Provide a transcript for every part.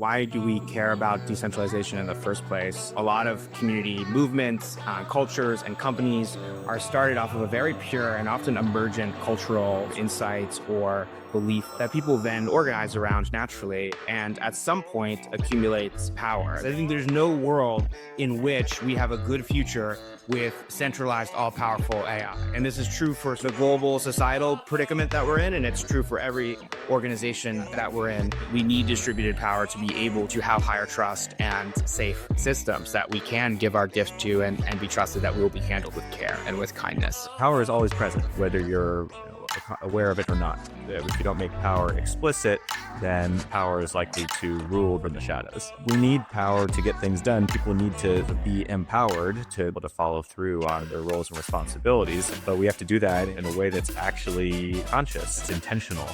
Why do we care about decentralization in the first place? A lot of community movements, cultures, and companies are started off of a very pure and often emergent cultural insights or belief that people then organize around naturally and at some point accumulates power. I think there's no world in which we have a good future with centralized, all-powerful AI. And this is true for the global societal predicament that we're in, and it's true for every organization that we're in. We need distributed power to be able to have higher trust and safe systems that we can give our gift to and be trusted that we will be handled with care and with kindness. Power is always present, whether you're aware of it or not. If you don't make power explicit, then power is likely to rule from the shadows. We need power to get things done. People need to be empowered to be able to follow through on their roles and responsibilities, but we have to do that in a way that's actually conscious, it's intentional.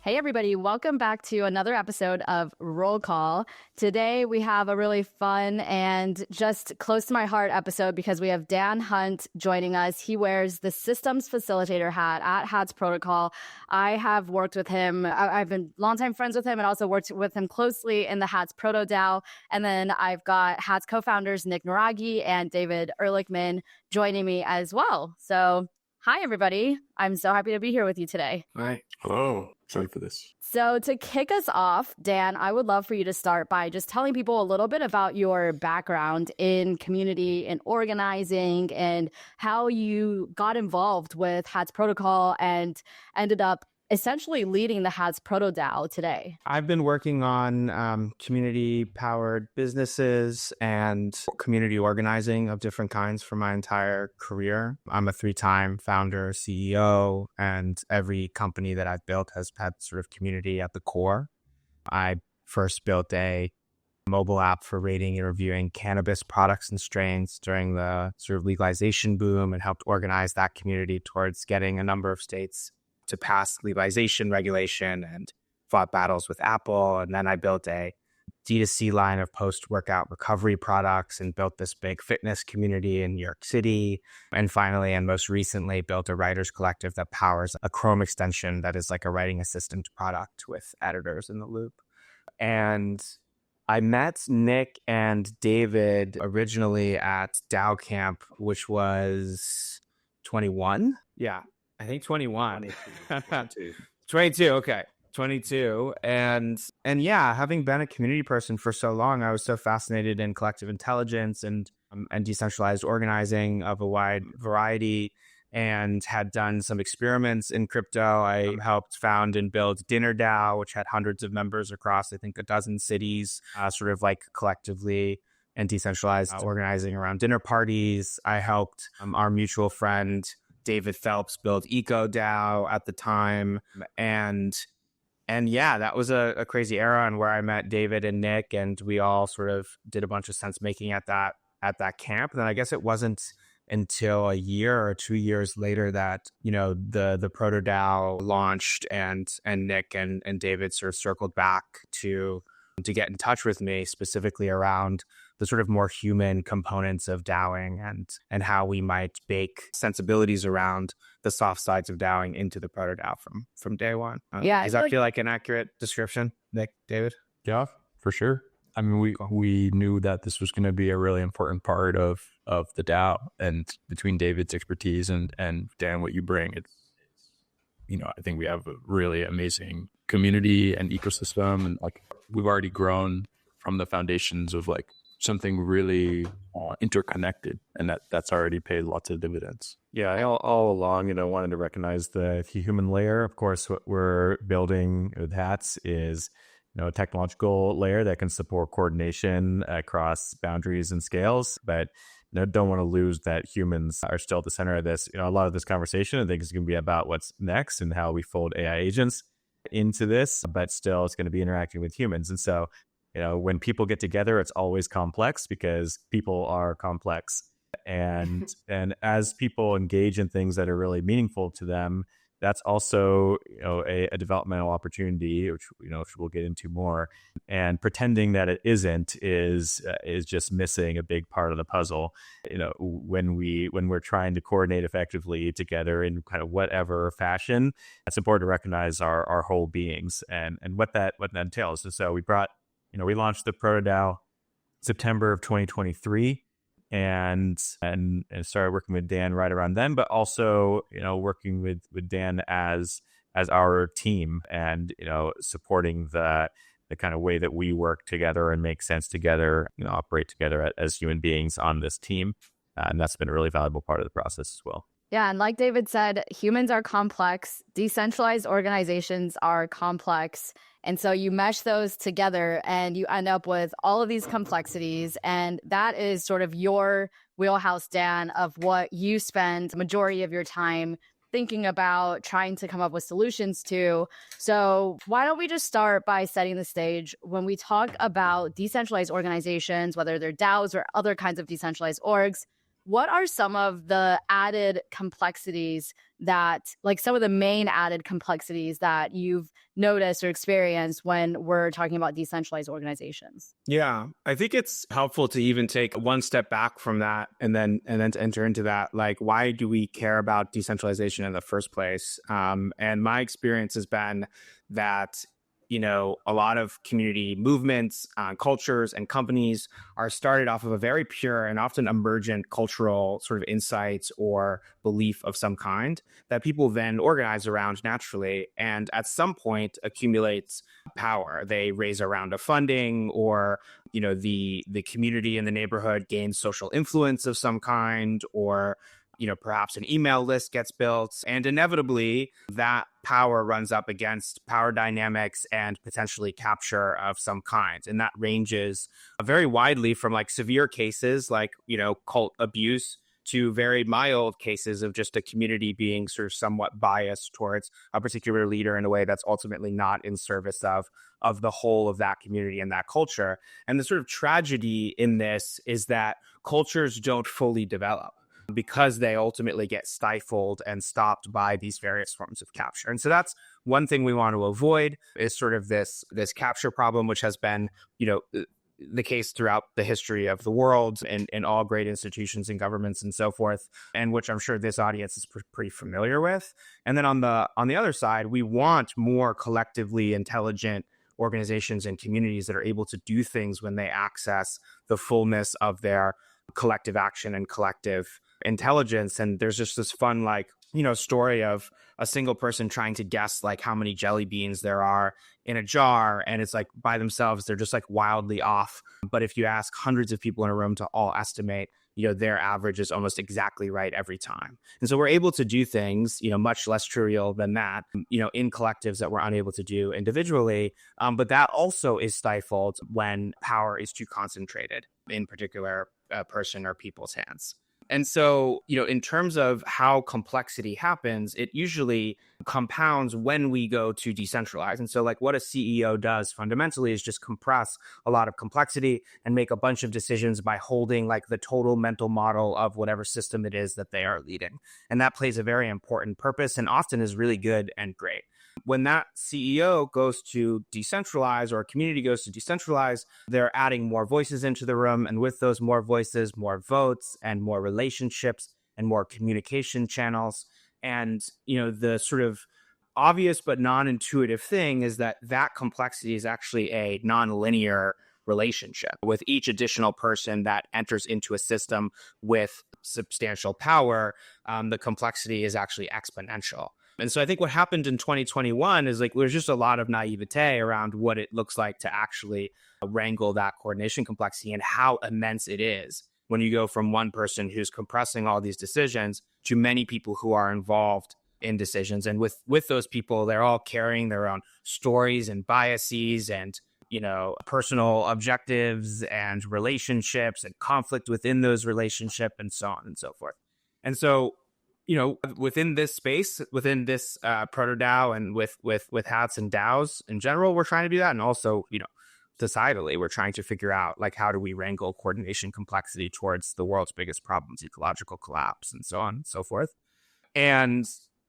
Hey everybody, welcome back to another episode of Roll Call. Today we have a really fun and just close to my heart episode because we have Dan Hunt joining us. He wears the systems facilitator hat at Hats Protocol. I have worked with him. I've been longtime friends with him and also worked with him closely in the Hats Proto DAO. And then I've got Hats co-founders Nick Naraghi and David Ehrlichman joining me as well. So hi, everybody. I'm so happy to be here with you today. Hi. Hello. Excited for this. So to kick us off, Dan, I would love for you to start by just telling people a little bit about your background in community and organizing and how you got involved with Hats Protocol and ended up essentially leading the Hats Proto DAO today. I've been working on community-powered businesses and community organizing of different kinds for my entire career. I'm a 3-time founder, CEO, and every company that I've built has had sort of community at the core. I first built a mobile app for rating and reviewing cannabis products and strains during the sort of legalization boom and helped organize that community towards getting a number of states to pass legalization regulation and fought battles with Apple. And then I built a D2C line of post-workout recovery products and built this big fitness community in New York City. And finally, and most recently, built a writers collective that powers a Chrome extension that is like a writing assistant product with editors in the loop. And I met Nick and David originally at DAO Camp, which was 21. Yeah. I think 21. 22. Okay. 22. And yeah, having been a community person for so long, I was so fascinated in collective intelligence and decentralized organizing of a wide variety and had done some experiments in crypto. I helped found and build Dinner DAO, which had hundreds of members across, I think, a dozen cities, sort of like collectively and decentralized organizing around dinner parties. I helped our mutual friend David Phelps built Eco DAO at the time. And yeah, that was a crazy era and where I met David and Nick, and we all sort of did a bunch of sense making at that camp. And then I guess it wasn't until a year or 2 years later that, you know, the Proto DAO launched and Nick and David sort of circled back to get in touch with me specifically around the sort of more human components of DAOing and how we might bake sensibilities around the soft sides of DAOing into the Proto DAO from day one. Yeah, does that feel like an accurate description, Nick, David? Yeah, for sure. I mean, we knew that this was going to be a really important part of the DAO, and between David's expertise and Dan, what you bring, it's I think we have a really amazing community and ecosystem, and like we've already grown from the foundations of like something really interconnected, and that's already paid lots of dividends. Yeah, all along, wanted to recognize the human layer. Of course, what we're building with Hats is, a technological layer that can support coordination across boundaries and scales, but don't want to lose that humans are still at the center of this. A lot of this conversation, I think, is going to be about what's next and how we fold AI agents into this, but still it's going to be interacting with humans. And so, when people get together, it's always complex because people are complex. And as people engage in things that are really meaningful to them, that's also, a developmental opportunity, which we'll get into more. And pretending that it isn't is just missing a big part of the puzzle. When we're trying to coordinate effectively together in kind of whatever fashion, it's important to recognize our whole beings and what that entails. And so we launched the ProtoDAO September of 2023. And started working with Dan right around then, but also working with Dan as our team, and supporting the kind of way that we work together and make sense together, operate together as human beings on this team, and that's been a really valuable part of the process as well. Yeah, and like David said, humans are complex, decentralized organizations are complex. And so you mesh those together and you end up with all of these complexities. And that is sort of your wheelhouse, Dan, of what you spend the majority of your time thinking about, trying to come up with solutions to. So why don't we just start by setting the stage? When we talk about decentralized organizations, whether they're DAOs or other kinds of decentralized orgs, what are some of the added complexities some of the main added complexities that you've noticed or experienced when we're talking about decentralized organizations? Yeah, I think it's helpful to even take one step back from that and then to enter into that. Like, why do we care about decentralization in the first place? And my experience has been that a lot of community movements, cultures, and companies are started off of a very pure and often emergent cultural sort of insights or belief of some kind that people then organize around naturally, and at some point accumulates power. They raise a round of funding, or the community in the neighborhood gains social influence of some kind, or perhaps an email list gets built, and inevitably that power runs up against power dynamics and potentially capture of some kind. And that ranges very widely from like severe cases like, cult abuse to very mild cases of just a community being sort of somewhat biased towards a particular leader in a way that's ultimately not in service of the whole of that community and that culture. And the sort of tragedy in this is that cultures don't fully develop because they ultimately get stifled and stopped by these various forms of capture. And so that's one thing we want to avoid, is sort of this capture problem, which has been, the case throughout the history of the world and in all great institutions and governments and so forth, and which I'm sure this audience is pretty familiar with. And then on the other side, we want more collectively intelligent organizations and communities that are able to do things when they access the fullness of their collective action and collective intelligence. And there's just this fun, story of a single person trying to guess like how many jelly beans there are in a jar. And it's like by themselves, they're just like wildly off. But if you ask hundreds of people in a room to all estimate, their average is almost exactly right every time. And so we're able to do things, much less trivial than that, in collectives that we're unable to do individually. But that also is stifled when power is too concentrated in particular person or people's hands. And so, in terms of how complexity happens, it usually compounds when we go to decentralize. And so like what a CEO does fundamentally is just compress a lot of complexity and make a bunch of decisions by holding like the total mental model of whatever system it is that they are leading. And that plays a very important purpose and often is really good and great. When that CEO goes to decentralize, or a community goes to decentralize, they're adding more voices into the room. And with those more voices, more votes and more relationships and more communication channels. And, the sort of obvious but non-intuitive thing is that complexity is actually a non-linear relationship. With each additional person that enters into a system with substantial power, the complexity is actually exponential. And so I think what happened in 2021 is there's just a lot of naivete around what it looks like to actually wrangle that coordination complexity and how immense it is when you go from one person who's compressing all these decisions to many people who are involved in decisions. And with those people, they're all carrying their own stories and biases and, personal objectives and relationships and conflict within those relationships and so on and so forth. And so, within this space, within this proto-DAO and with hats and DAOs in general, we're trying to do that. And also, societally, we're trying to figure out how do we wrangle coordination complexity towards the world's biggest problems, ecological collapse and so on and so forth. And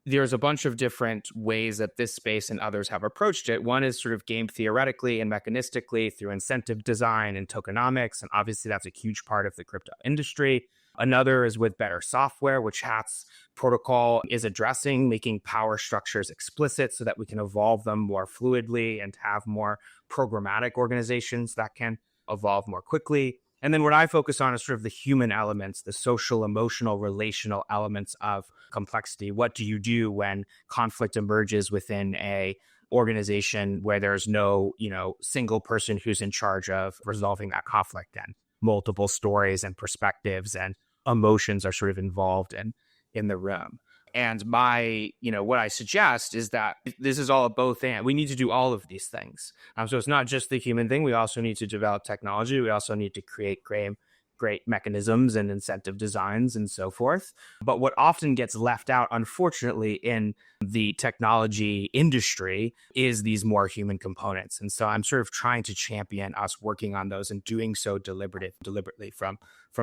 there's a bunch of different ways that this space and others have approached it. One is sort of game theoretically and mechanistically through incentive design and tokenomics. And obviously, that's a huge part of the crypto industry. Another is with better software, which HAT's protocol is addressing, making power structures explicit so that we can evolve them more fluidly and have more programmatic organizations that can evolve more quickly. And then what I focus on is sort of the human elements, the social, emotional, relational elements of complexity. What do you do when conflict emerges within a organization where there's no, single person who's in charge of resolving that conflict, and multiple stories and perspectives and emotions are sort of involved in the room. And what I suggest is that this is all a both and. We need to do all of these things. So it's not just the human thing. We also need to develop technology. We also need to create great mechanisms and incentive designs and so forth. But what often gets left out, unfortunately, in the technology industry is these more human components. And so I'm sort of trying to champion us working on those and doing so deliberately from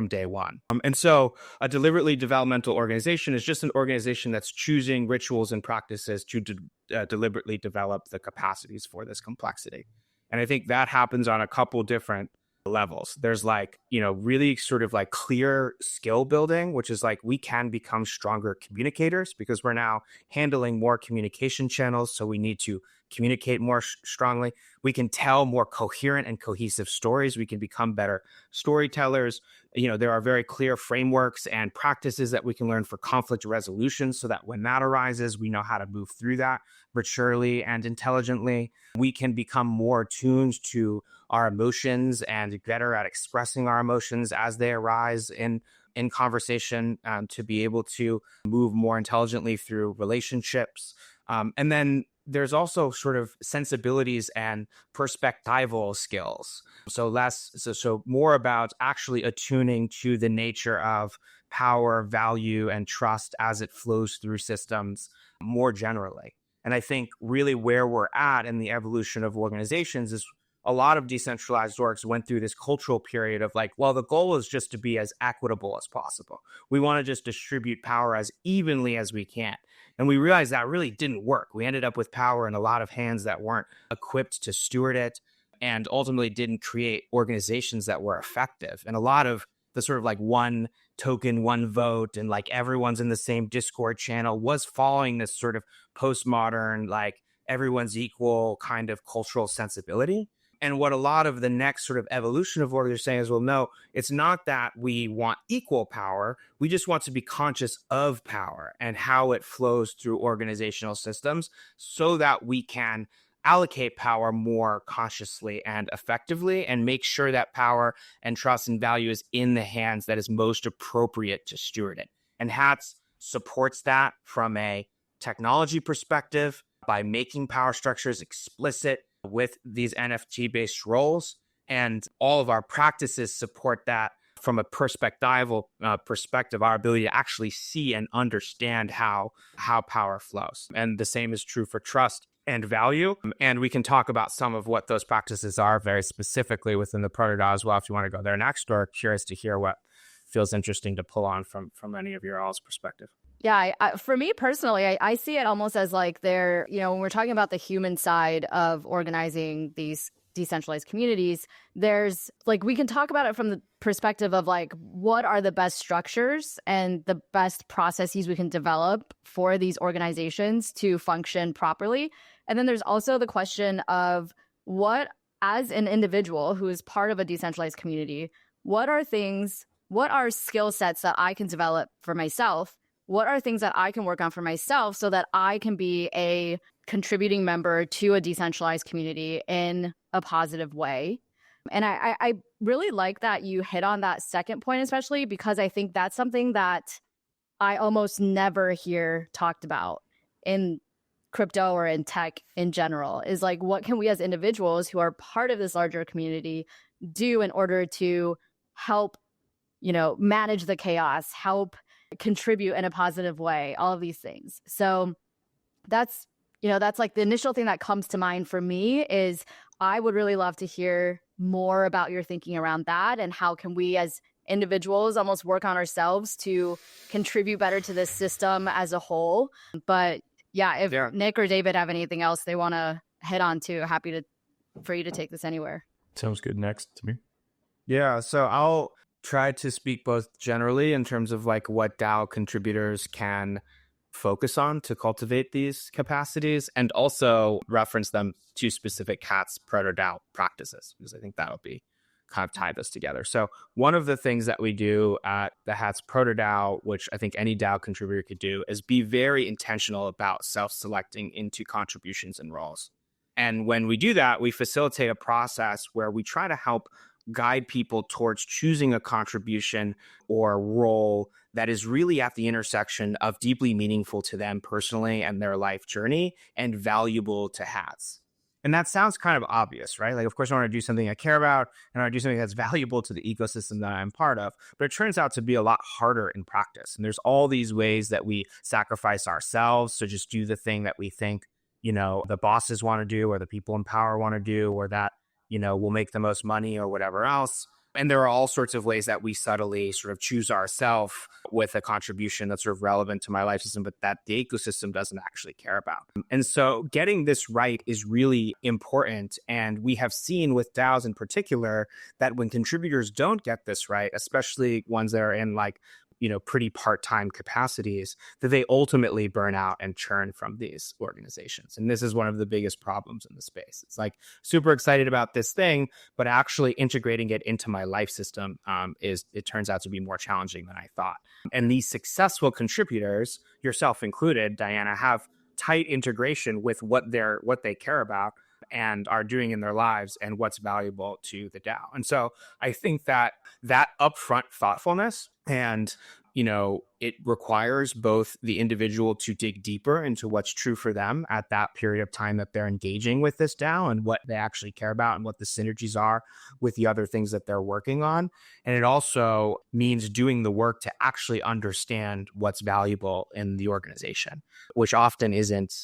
day one. And so a deliberately developmental organization is just an organization that's choosing rituals and practices to deliberately develop the capacities for this complexity. And I think that happens on a couple different levels. There's really sort of clear skill building, which is we can become stronger communicators because we're now handling more communication channels. So we need to communicate more strongly. We can tell more coherent and cohesive stories. We can become better storytellers. There are very clear frameworks and practices that we can learn for conflict resolution so that when that arises, we know how to move through that maturely and intelligently. We can become more attuned to our emotions and better at expressing our emotions as they arise in conversation, to be able to move more intelligently through relationships. And then there's also sort of sensibilities and perspectival skills. So more about actually attuning to the nature of power, value, and trust as it flows through systems more generally. And I think really where we're at in the evolution of organizations is a lot of decentralized orgs went through this cultural period of the goal is just to be as equitable as possible. We want to just distribute power as evenly as we can. And we realized that really didn't work. We ended up with power in a lot of hands that weren't equipped to steward it, and ultimately didn't create organizations that were effective. And a lot of the sort of one token, one vote, and everyone's in the same Discord channel was following this sort of postmodern, everyone's equal kind of cultural sensibility. And what a lot of the next sort of evolution of org are saying is, well, no, it's not that we want equal power. We just want to be conscious of power and how it flows through organizational systems so that we can allocate power more consciously and effectively and make sure that power and trust and value is in the hands that is most appropriate to steward it. And HATS supports that from a technology perspective by making power structures explicit with these NFT-based roles. And all of our practices support that from a perspectival perspective, our ability to actually see and understand how power flows. And the same is true for trust and value. And we can talk about some of what those practices are very specifically within the proto DAO as well, if you want to go there next, or curious to hear what feels interesting to pull on from any of your all's perspective. Yeah, for me personally, I see it almost as when we're talking about the human side of organizing these decentralized communities, there's we can talk about it from the perspective of what are the best structures and the best processes we can develop for these organizations to function properly. And then there's also the question of what, as an individual who is part of a decentralized community, what are skill sets that I can develop for myself? What are things that I can work on for myself so that I can be a contributing member to a decentralized community in a positive way? And I really like that you hit on that second point, especially because I think that's something that I almost never hear talked about in crypto or in tech in general, is what can we as individuals who are part of this larger community do in order to help, manage the chaos, help contribute in a positive way, all of these things. So that's the initial thing that comes to mind for me is I would really love to hear more about your thinking around that and how can we as individuals almost work on ourselves to contribute better to this system as a whole. But yeah, if Nick or David have anything else they want to hit on too, happy for you to take this anywhere. Sounds good. Next to me. Yeah, so I'll try to speak both generally in terms of like what DAO contributors can focus on to cultivate these capacities, and also reference them to specific HATS proto-DAO practices, because I think that'll be kind of tie this together. So one of the things that we do at the HATS proto-DAO, which I think any DAO contributor could do, is be very intentional about self-selecting into contributions and roles. And when we do that, we facilitate a process where we try to help guide people towards choosing a contribution or role that is really at the intersection of deeply meaningful to them personally and their life journey and valuable to HATS. And that sounds kind of obvious, right? Like, of course, I want to do something I care about and I want to do something that's valuable to the ecosystem that I'm part of. But it turns out to be a lot harder in practice. And there's all these ways that we sacrifice ourselves to just do the thing that we think, the bosses want to do, or the people in power want to do, or that, will make the most money or whatever else. And there are all sorts of ways that we subtly sort of choose ourselves with a contribution that's sort of relevant to my life system, but that the ecosystem doesn't actually care about. And so getting this right is really important. And we have seen with DAOs in particular that when contributors don't get this right, especially ones that are in like, pretty part-time capacities, that they ultimately burn out and churn from these organizations. And this is one of the biggest problems in the space. It's like super excited about this thing, but actually integrating it into my life system it turns out to be more challenging than I thought. And these successful contributors, yourself included, Diana, have tight integration with what they care about and are doing in their lives and what's valuable to the DAO. And so I think that upfront thoughtfulness and, it requires both the individual to dig deeper into what's true for them at that period of time that they're engaging with this DAO and what they actually care about and what the synergies are with the other things that they're working on. And it also means doing the work to actually understand what's valuable in the organization, which often isn't,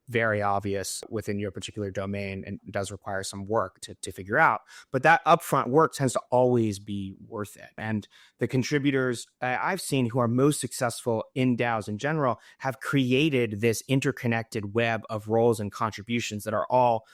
very obvious within your particular domain and does require some work to figure out. But that upfront work tends to always be worth it. And the contributors I've seen who are most successful in DAOs in general have created this interconnected web of roles and contributions that are all,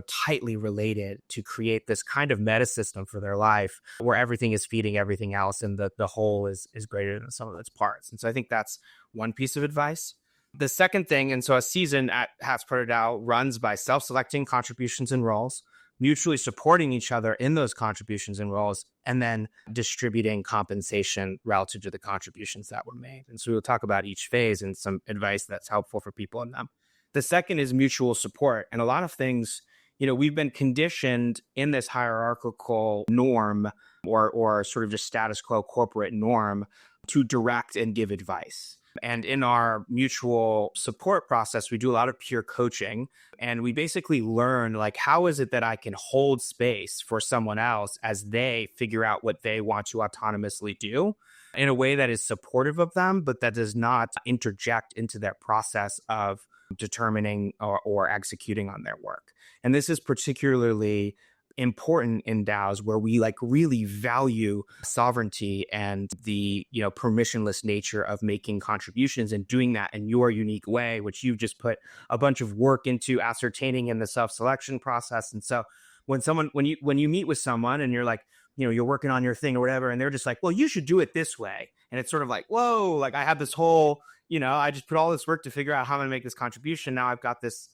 tightly related to create this kind of meta system for their life where everything is feeding everything else and the whole is greater than some of its parts. And so I think that's one piece of advice. The second thing, and so a season at HATS Proto DAO runs by self-selecting contributions and roles, mutually supporting each other in those contributions and roles, and then distributing compensation relative to the contributions that were made. And so we'll talk about each phase and some advice that's helpful for people in them. The second is mutual support. And a lot of things, we've been conditioned in this hierarchical norm or sort of just status quo corporate norm to direct and give advice. And in our mutual support process, we do a lot of peer coaching, and we basically learn, like, how is it that I can hold space for someone else as they figure out what they want to autonomously do in a way that is supportive of them, but that does not interject into their process of determining or executing on their work. And this is particularly important in DAOs where we really value sovereignty and the permissionless nature of making contributions and doing that in your unique way, which you've just put a bunch of work into ascertaining in the self-selection process. And so when you meet with someone and you're like, you're working on your thing or whatever, and they're just like, well, you should do it this way, and it's sort of like, whoa, like I have this whole I just put all this work to figure out how I'm going to make this contribution. Now I've got this,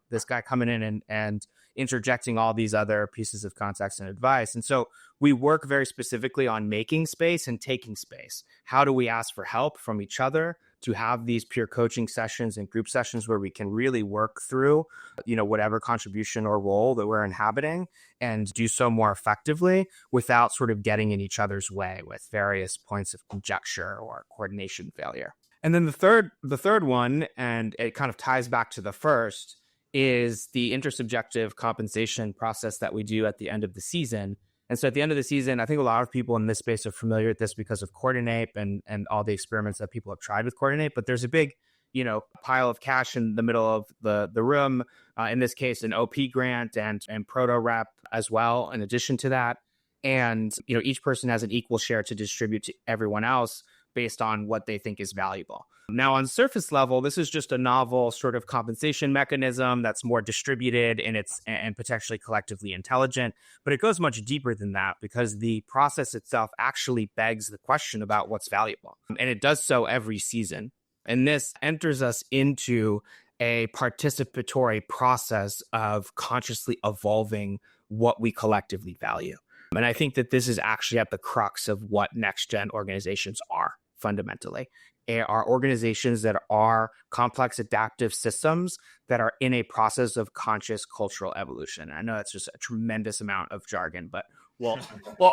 this guy coming in and interjecting all these other pieces of context and advice. And so we work very specifically on making space and taking space. How do we ask for help from each other to have these peer coaching sessions and group sessions where we can really work through, whatever contribution or role that we're inhabiting and do so more effectively without sort of getting in each other's way with various points of conjecture or coordination failure. And then the third one, and it kind of ties back to the first, is the intersubjective compensation process that we do at the end of the season. And so at the end of the season, I think a lot of people in this space are familiar with this because of Coordinate and all the experiments that people have tried with Coordinate. But there's a big, pile of cash in the middle of the room. In this case, an OP grant and proto rep as well, in addition to that. And, each person has an equal share to distribute to everyone else based on what they think is valuable. Now, on surface level, this is just a novel sort of compensation mechanism that's more distributed and potentially collectively intelligent. But it goes much deeper than that, because the process itself actually begs the question about what's valuable. And it does so every season. And this enters us into a participatory process of consciously evolving what we collectively value. And I think that this is actually at the crux of what next-gen organizations are, fundamentally. They are organizations that are complex adaptive systems that are in a process of conscious cultural evolution. I know that's just a tremendous amount of jargon, but we'll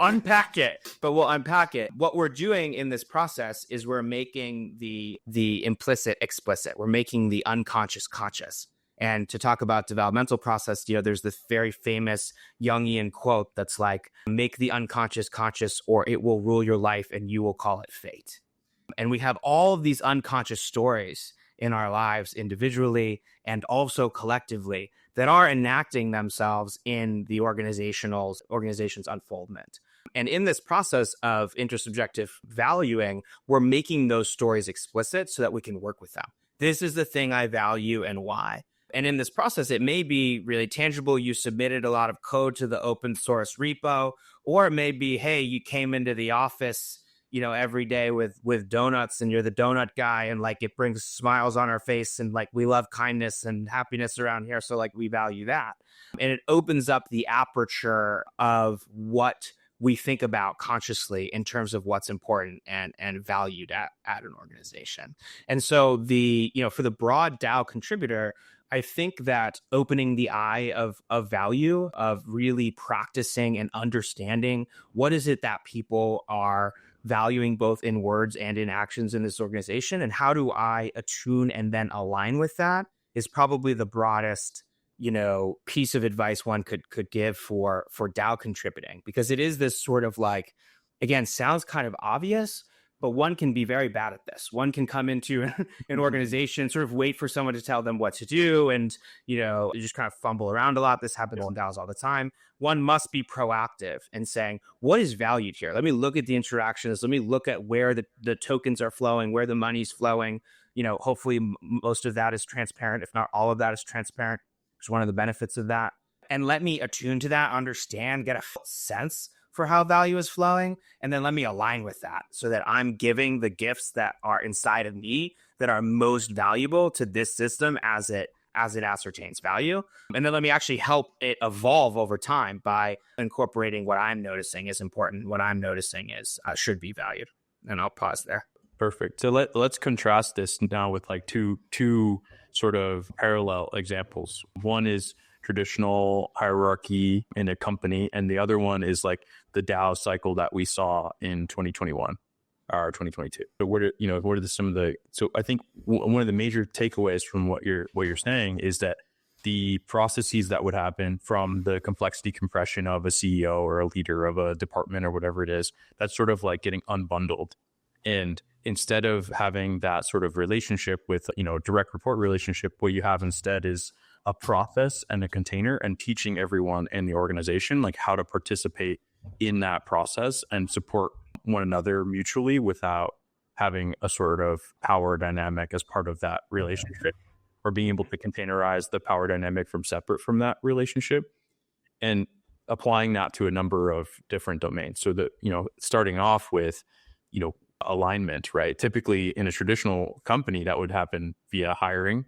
unpack it. What we're doing in this process is we're making the implicit explicit. We're making the unconscious conscious. And to talk about developmental process, there's this very famous Jungian quote that's like, make the unconscious conscious or it will rule your life and you will call it fate. And we have all of these unconscious stories in our lives individually and also collectively that are enacting themselves in the organization's unfoldment. And in this process of intersubjective valuing, we're making those stories explicit so that we can work with them. This is the thing I value and why. And in this process, it may be really tangible. You submitted a lot of code to the open source repo, or it may be, hey, you came into the office, every day with donuts and you're the donut guy and like it brings smiles on our face and like we love kindness and happiness around here. So like we value that. And it opens up the aperture of what we think about consciously in terms of what's important and valued at an organization. And so for the broad DAO contributor, I think that opening the eye of value, of really practicing and understanding what is it that people are valuing both in words and in actions in this organization, and how do I attune and then align with that, is probably the broadest piece of advice one could give for DAO contributing, because it is this sort of like, again, sounds kind of obvious, but one can be very bad at this. One can come into an organization, sort of wait for someone to tell them what to do, and you just kind of fumble around a lot. This happens in DAOs all the time. One must be proactive and saying, what is valued here? Let me look at the interactions. Let me look at where the tokens are flowing, where the money's flowing. Hopefully most of that is transparent, if not all of that is transparent. It's one of the benefits of that. And let me attune to that, understand, get a sense for how value is flowing, and then let me align with that so that I'm giving the gifts that are inside of me that are most valuable to this system as it ascertains value. And then let me actually help it evolve over time by incorporating what I'm noticing is important, what I'm noticing is should be valued. And I'll pause there. Perfect. So let's contrast this now with like two sort of parallel examples. One is traditional hierarchy in a company, and the other one is like the DAO cycle that we saw in 2021 or 2022. So so I think one of the major takeaways from what you're saying is that the processes that would happen from the complexity compression of a CEO or a leader of a department or whatever it is, that's sort of like getting unbundled. And instead of having that sort of relationship with, direct report relationship, what you have instead is a process and a container, and teaching everyone in the organization like how to participate in that process and support one another mutually without having a sort of power dynamic as part of that relationship, or being able to containerize the power dynamic from separate from that relationship, and applying that to a number of different domains. So that, starting off with, alignment, right? Typically in a traditional company that would happen via hiring,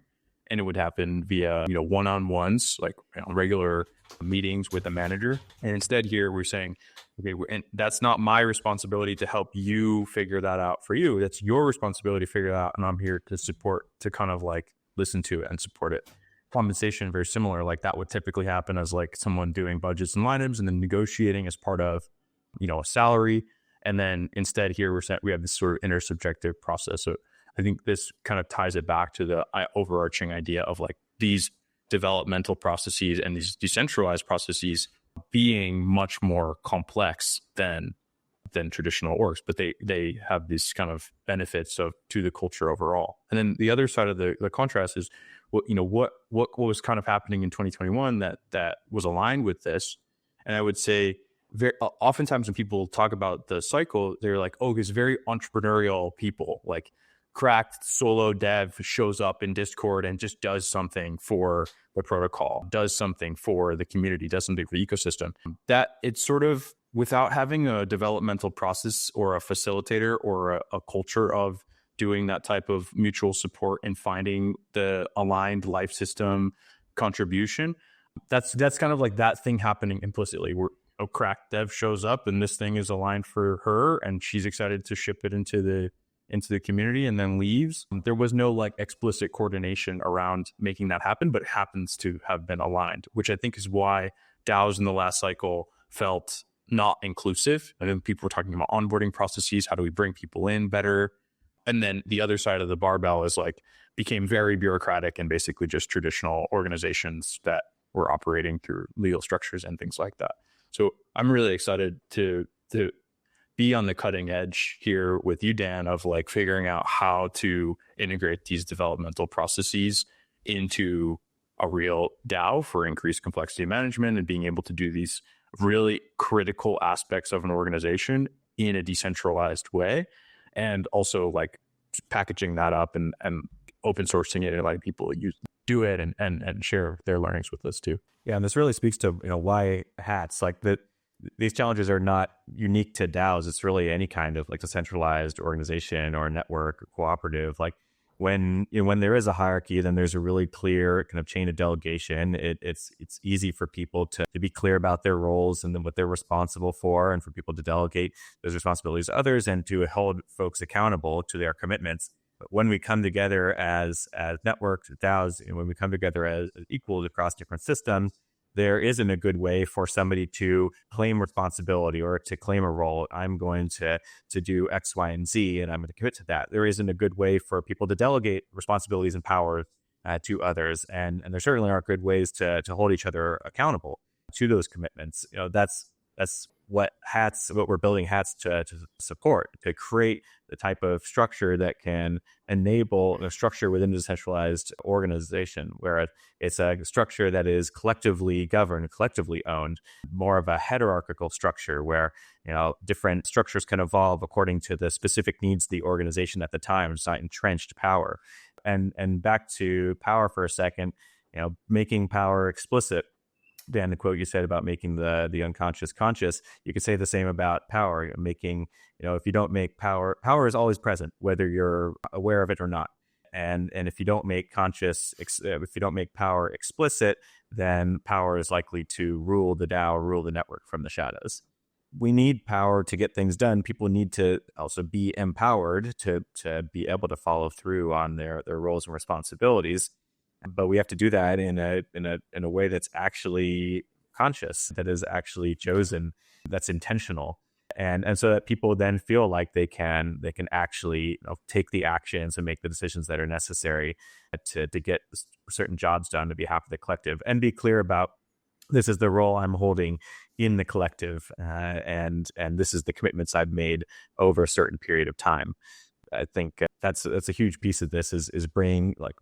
and it would happen via, one-on-ones, like regular meetings with a manager. And instead here we're saying, okay, and that's not my responsibility to help you figure that out for you. That's your responsibility to figure it out. And I'm here to support, to kind of like listen to it and support it. Compensation, very similar. Like that would typically happen as like someone doing budgets and line items and then negotiating as part of, a salary. And then instead here we have this sort of intersubjective process. So I think this kind of ties it back to the overarching idea of like these developmental processes and these decentralized processes being much more complex than traditional orgs, but they have these kind of benefits to the culture overall. And then the other side of the contrast is what was kind of happening in 2021 that was aligned with this. And I would say oftentimes when people talk about the cycle, they're like, oh, it's very entrepreneurial people, like cracked solo dev shows up in Discord and just does something for the protocol, does something for the community, does something for the ecosystem. That it's sort of without having a developmental process or a facilitator or a culture of doing that type of mutual support and finding the aligned life system contribution. That's kind of like that thing happening implicitly, where a cracked dev shows up and this thing is aligned for her and she's excited to ship it into the community and then leaves. There was no like explicit coordination around making that happen, but it happens to have been aligned, which I think is why DAOs in the last cycle felt not inclusive. I think people were talking about onboarding processes. How do we bring people in better? And then the other side of the barbell is like became very bureaucratic and basically just traditional organizations that were operating through legal structures and things like that. So I'm really excited to be on the cutting edge here with you, Dan, of like figuring out how to integrate these developmental processes into a real DAO for increased complexity management and being able to do these really critical aspects of an organization in a decentralized way. And also like packaging that up and open sourcing it and letting people do it and share their learnings with us too. Yeah, and this really speaks to why hats like that. These challenges are not unique to DAOs. It's really any kind of like decentralized organization or network or cooperative. Like when there is a hierarchy, then there's a really clear kind of chain of delegation. It's easy for people to be clear about their roles and then what they're responsible for, and for people to delegate those responsibilities to others and to hold folks accountable to their commitments. But when we come together as networks, DAOs, and when we come together as equals across different systems, there isn't a good way for somebody to claim responsibility or to claim a role. I'm going to do X, Y, and Z, and I'm going to commit to that. There isn't a good way for people to delegate responsibilities and power to others, and there certainly aren't good ways to hold each other accountable to those commitments. That's what we're building hats to support, to create the type of structure that can enable a structure within a decentralized organization, where it's a structure that is collectively governed, collectively owned, more of a hierarchical structure where different structures can evolve according to the specific needs of the organization at the time. It's not entrenched power. And back to power for a second, making power explicit. Dan, the quote you said about making the unconscious conscious, you could say the same about power. Making, if you don't make power is always present, whether you're aware of it or not. And if you don't make power explicit, then power is likely to rule the DAO, rule the network from the shadows. We need power to get things done. People need to also be empowered to be able to follow through on their roles and responsibilities. But we have to do that in a way that's actually conscious, that is actually chosen, that's intentional, and so that people then feel like they can actually take the actions and make the decisions that are necessary to get certain jobs done on behalf of the collective, and be clear about, this is the role I'm holding in the collective, and this is the commitments I've made over a certain period of time. I think that's a huge piece of this is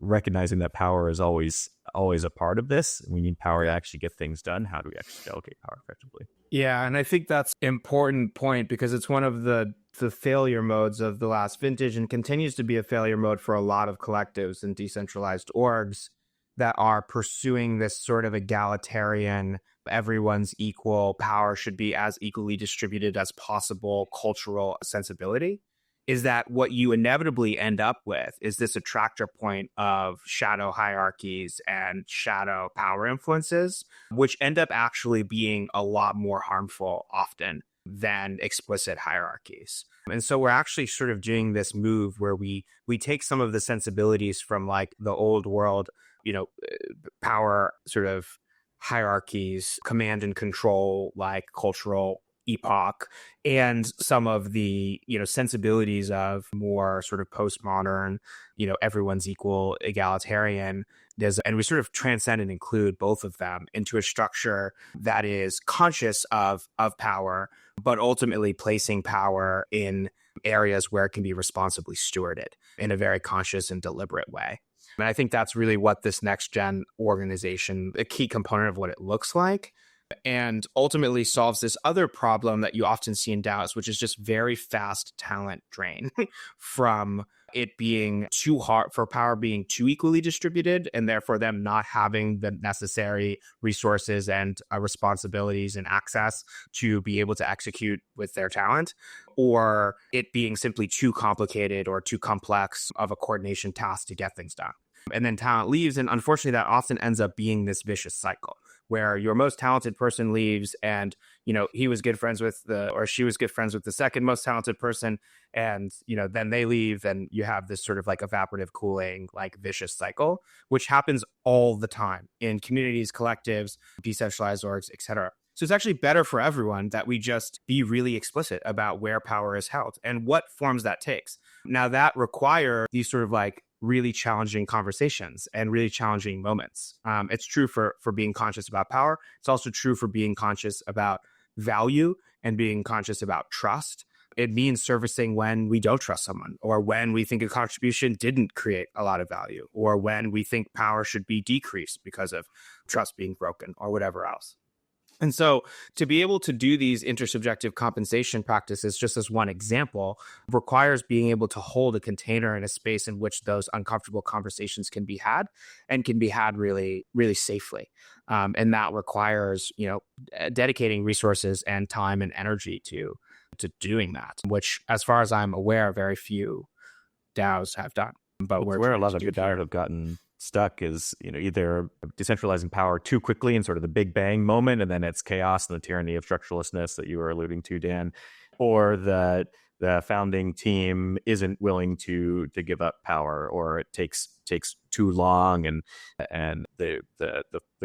recognizing that power is always a part of this. We need power to actually get things done. How do we actually delegate power effectively? Yeah, and I think that's an important point, because it's one of the failure modes of the last vintage, and continues to be a failure mode for a lot of collectives and decentralized orgs that are pursuing this sort of egalitarian, everyone's equal, power should be as equally distributed as possible cultural sensibility. Is that what you inevitably end up with is this attractor point of shadow hierarchies and shadow power influences, which end up actually being a lot more harmful often than explicit hierarchies. And so we're actually sort of doing this move where we take some of the sensibilities from like the old world, power sort of hierarchies, command and control, like cultural epoch, and some of the sensibilities of more sort of postmodern, everyone's equal, egalitarian. And we sort of transcend and include both of them into a structure that is conscious of power, but ultimately placing power in areas where it can be responsibly stewarded in a very conscious and deliberate way. And I think that's really what this next gen organization, a key component of what it looks like, and ultimately solves this other problem that you often see in DAOs, which is just very fast talent drain from it being too hard, for power being too equally distributed, and therefore them not having the necessary resources and responsibilities and access to be able to execute with their talent, or it being simply too complicated or too complex of a coordination task to get things done. And then talent leaves, and unfortunately that often ends up being this vicious cycle where your most talented person leaves, and he was good friends with or she was good friends with the second most talented person, and then they leave, and you have this sort of like evaporative cooling, like vicious cycle, which happens all the time in communities, collectives, decentralized orgs, etc. So it's actually better for everyone that we just be really explicit about where power is held and what forms that takes. Now that require these sort of like really challenging conversations and really challenging moments. It's true for being conscious about power. It's also true for being conscious about value and being conscious about trust. It means servicing when we don't trust someone, or when we think a contribution didn't create a lot of value, or when we think power should be decreased because of trust being broken, or whatever else. And so to be able to do these intersubjective compensation practices, just as one example, requires being able to hold a container in a space in which those uncomfortable conversations can be had, and can be had really, really safely. And that requires, dedicating resources and time and energy to doing that, which, as far as I'm aware, very few DAOs have done. But where a lot of good DAOs have gotten stuck is, either decentralizing power too quickly in sort of the big bang moment, and then it's chaos and the tyranny of structuralistness that you were alluding to, Dan, or that the founding team isn't willing to give up power, or it takes too long, and the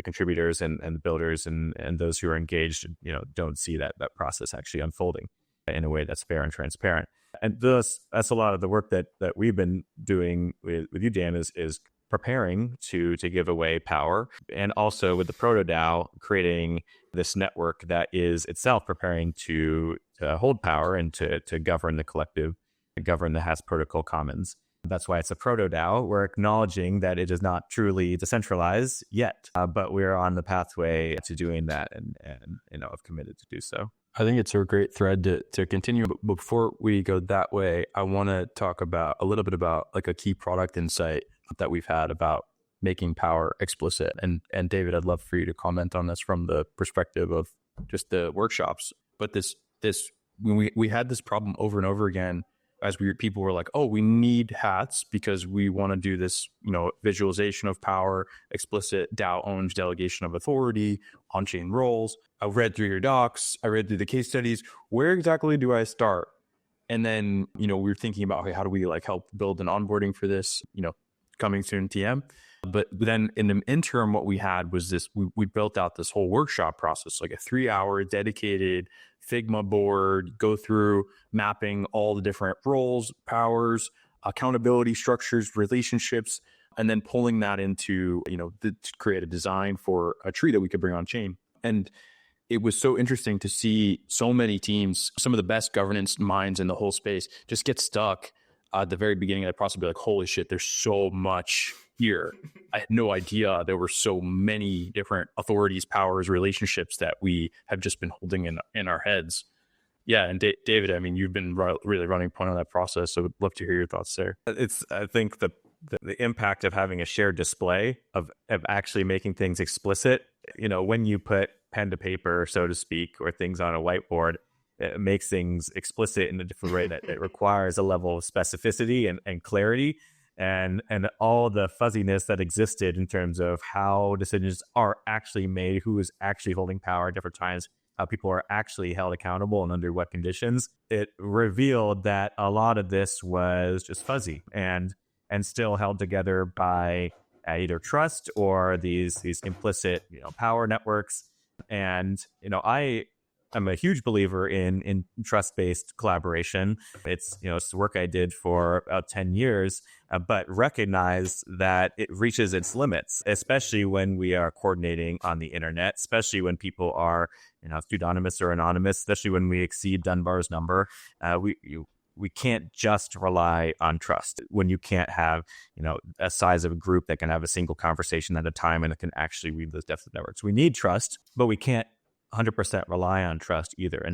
contributors and the builders and those who are engaged, don't see that process actually unfolding in a way that's fair and transparent. And that's a lot of the work that we've been doing with you, Dan, is preparing to give away power, and also with the proto DAO creating this network that is itself preparing to hold power and to govern the collective, govern the Hats Protocol Commons. That's why it's a proto DAO. We're acknowledging that it is not truly decentralized yet, but we're on the pathway to doing that, and have committed to do so. I think it's a great thread to continue. But before we go that way, I want to talk about a little bit about like a key product insight that we've had about making power explicit. And David, I'd love for you to comment on this from the perspective of just the workshops. But this when we had this problem over and over again, as people were like, oh, we need hats because we want to do this, visualization of power, explicit DAO owned delegation of authority, on-chain roles. I read through your docs, I read through the case studies. Where exactly do I start? And then, we were thinking about, okay, how do we like help build an onboarding for this, coming soon TM. But then in the interim, what we had was this, we built out this whole workshop process, like a 3-hour dedicated Figma board, go through mapping all the different roles, powers, accountability structures, relationships, and then pulling that into, to create a design for a tree that we could bring on chain. And it was so interesting to see so many teams, some of the best governance minds in the whole space, just get stuck at the very beginning of that process, be like, holy shit, there's so much here. I had no idea there were so many different authorities, powers, relationships that we have just been holding in our heads. Yeah, and David, I mean, you've been really running point on that process, so would love to hear your thoughts there. I think the impact of having a shared display of actually making things explicit, when you put pen to paper, so to speak, or things on a whiteboard, it makes things explicit in a different way that it requires a level of specificity and clarity, and all the fuzziness that existed in terms of how decisions are actually made, who is actually holding power at different times, how people are actually held accountable and under what conditions. It revealed that a lot of this was just fuzzy and still held together by either trust or these implicit power networks. And I'm a huge believer in trust-based collaboration. It's it's the work I did for about 10 years, but recognize that it reaches its limits, especially when we are coordinating on the internet, especially when people are pseudonymous or anonymous, especially when we exceed Dunbar's number. We can't just rely on trust when you can't have a size of a group that can have a single conversation at a time and it can actually read those depths of networks. We need trust, but we can't 100% rely on trust either.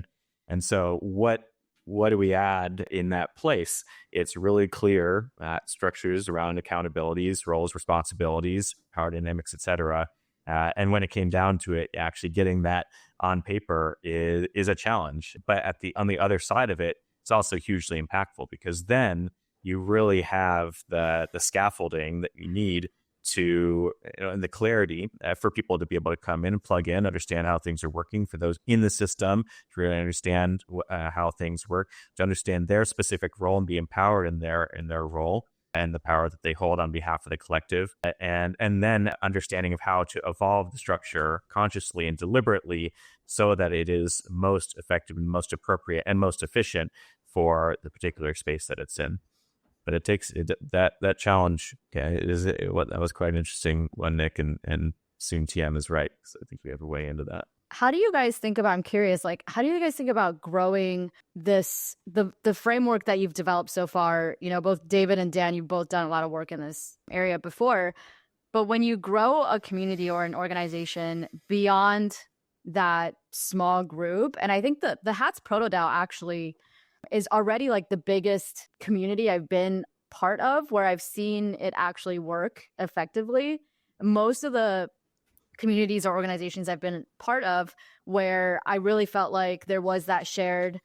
And so what do we add in that place? It's really clear structures around accountabilities, roles, responsibilities, power dynamics, etc. And when it came down to it, actually getting that on paper is a challenge. But on the other side of it, it's also hugely impactful, because then you really have the scaffolding that you need to, and the clarity for people to be able to come in and plug in, understand how things are working for those in the system, to really understand how things work, to understand their specific role and be empowered in their role and the power that they hold on behalf of the collective, and then understanding of how to evolve the structure consciously and deliberately so that it is most effective and most appropriate and most efficient for the particular space that it's in. But it takes that challenge. Okay, that was quite an interesting one, Nick, and soon TM is right. So I think we have a way into that. How do you guys think about, I'm curious, like, how do you guys think about growing this, the framework that you've developed so far? Both David and Dan, you've both done a lot of work in this area before, but when you grow a community or an organization beyond that small group, and I think the Hats Proto-DAO actually is already like the biggest community I've been part of where I've seen it actually work effectively. Most of the communities or organizations I've been part of where I really felt like there was that shared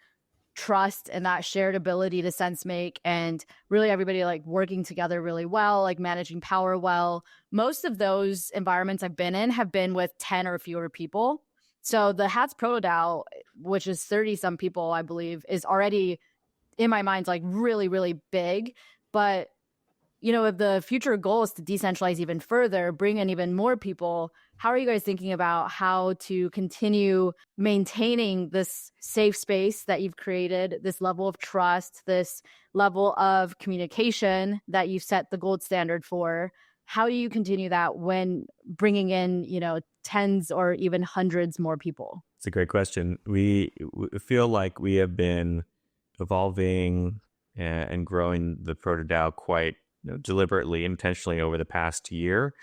trust and that shared ability to sense make, and really everybody like working together really well, like managing power well. Most of those environments I've been in have been with 10 or fewer people. So the Hats Proto-DAO, which is 30 some people, I believe, is already in my mind like really, really big. But, if the future goal is to decentralize even further, bring in even more people, how are you guys thinking about how to continue maintaining this safe space that you've created, this level of trust, this level of communication that you've set the gold standard for? How do you continue that when bringing in, tens or even hundreds more people? It's a great question. We feel like we have been evolving and growing the Proto-DAO quite deliberately, intentionally over the past year,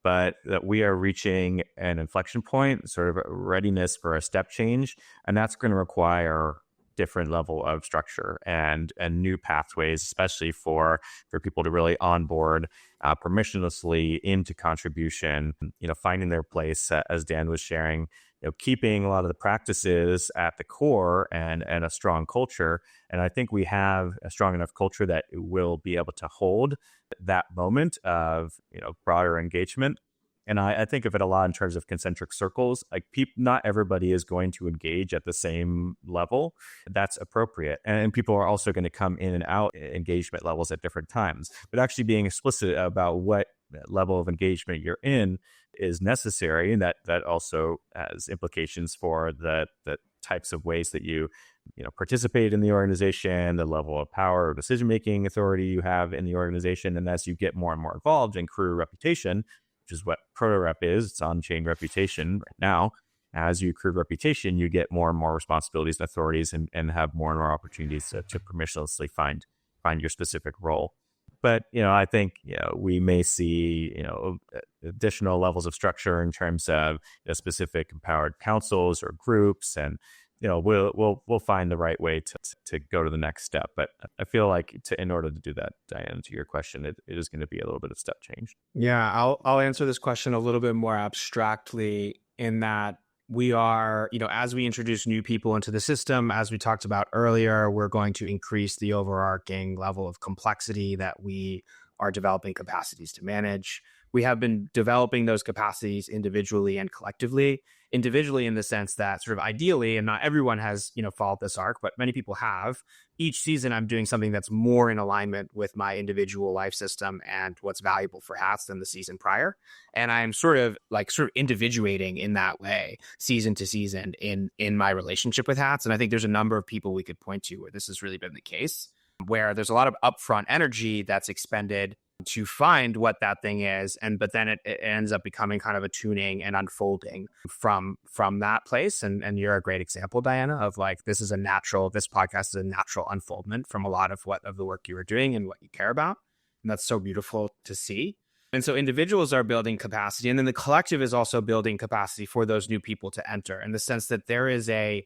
but that we are reaching an inflection point, sort of a readiness for a step change, and that's going to require different level of structure and new pathways, especially for people to really onboard permissionlessly into contribution, finding their place, as Dan was sharing, keeping a lot of the practices at the core and a strong culture. And I think we have a strong enough culture that it will be able to hold that moment of, broader engagement. And I think of it a lot in terms of concentric circles. Like not everybody is going to engage at the same level. That's appropriate. And people are also going to come in and out engagement levels at different times. But actually being explicit about what level of engagement you're in is necessary. And that also has implications for the types of ways that you participate in the organization, the level of power or decision-making authority you have in the organization. And as you get more and more involved in career reputation, which is what Proto-Rep is, it's on-chain reputation right now. As you accrue reputation, you get more and more responsibilities and authorities and have more and more opportunities to permissionlessly find your specific role. But, I think, we may see, additional levels of structure in terms of specific empowered councils or groups, and, we'll find the right way to go to the next step. But I feel like in order to do that, Diana, to your question, it is going to be a little bit of step change. Yeah, I'll answer this question a little bit more abstractly in that we are, as we introduce new people into the system, as we talked about earlier, we're going to increase the overarching level of complexity that we are developing capacities to manage. We have been developing those capacities individually and collectively. Individually in the sense that sort of ideally, and not everyone has, followed this arc, but many people have. Each season, I'm doing something that's more in alignment with my individual life system and what's valuable for Hats than the season prior. And I'm sort of individuating in that way, season to season in my relationship with Hats. And I think there's a number of people we could point to where this has really been the case, where there's a lot of upfront energy that's expended to find what that thing is, but then it ends up becoming kind of a tuning and unfolding from that place. And you're a great example, Diana, of this podcast is a natural unfoldment from a lot of the work you were doing and what you care about. And that's so beautiful to see. And so individuals are building capacity, and then the collective is also building capacity for those new people to enter, in the sense that there is a,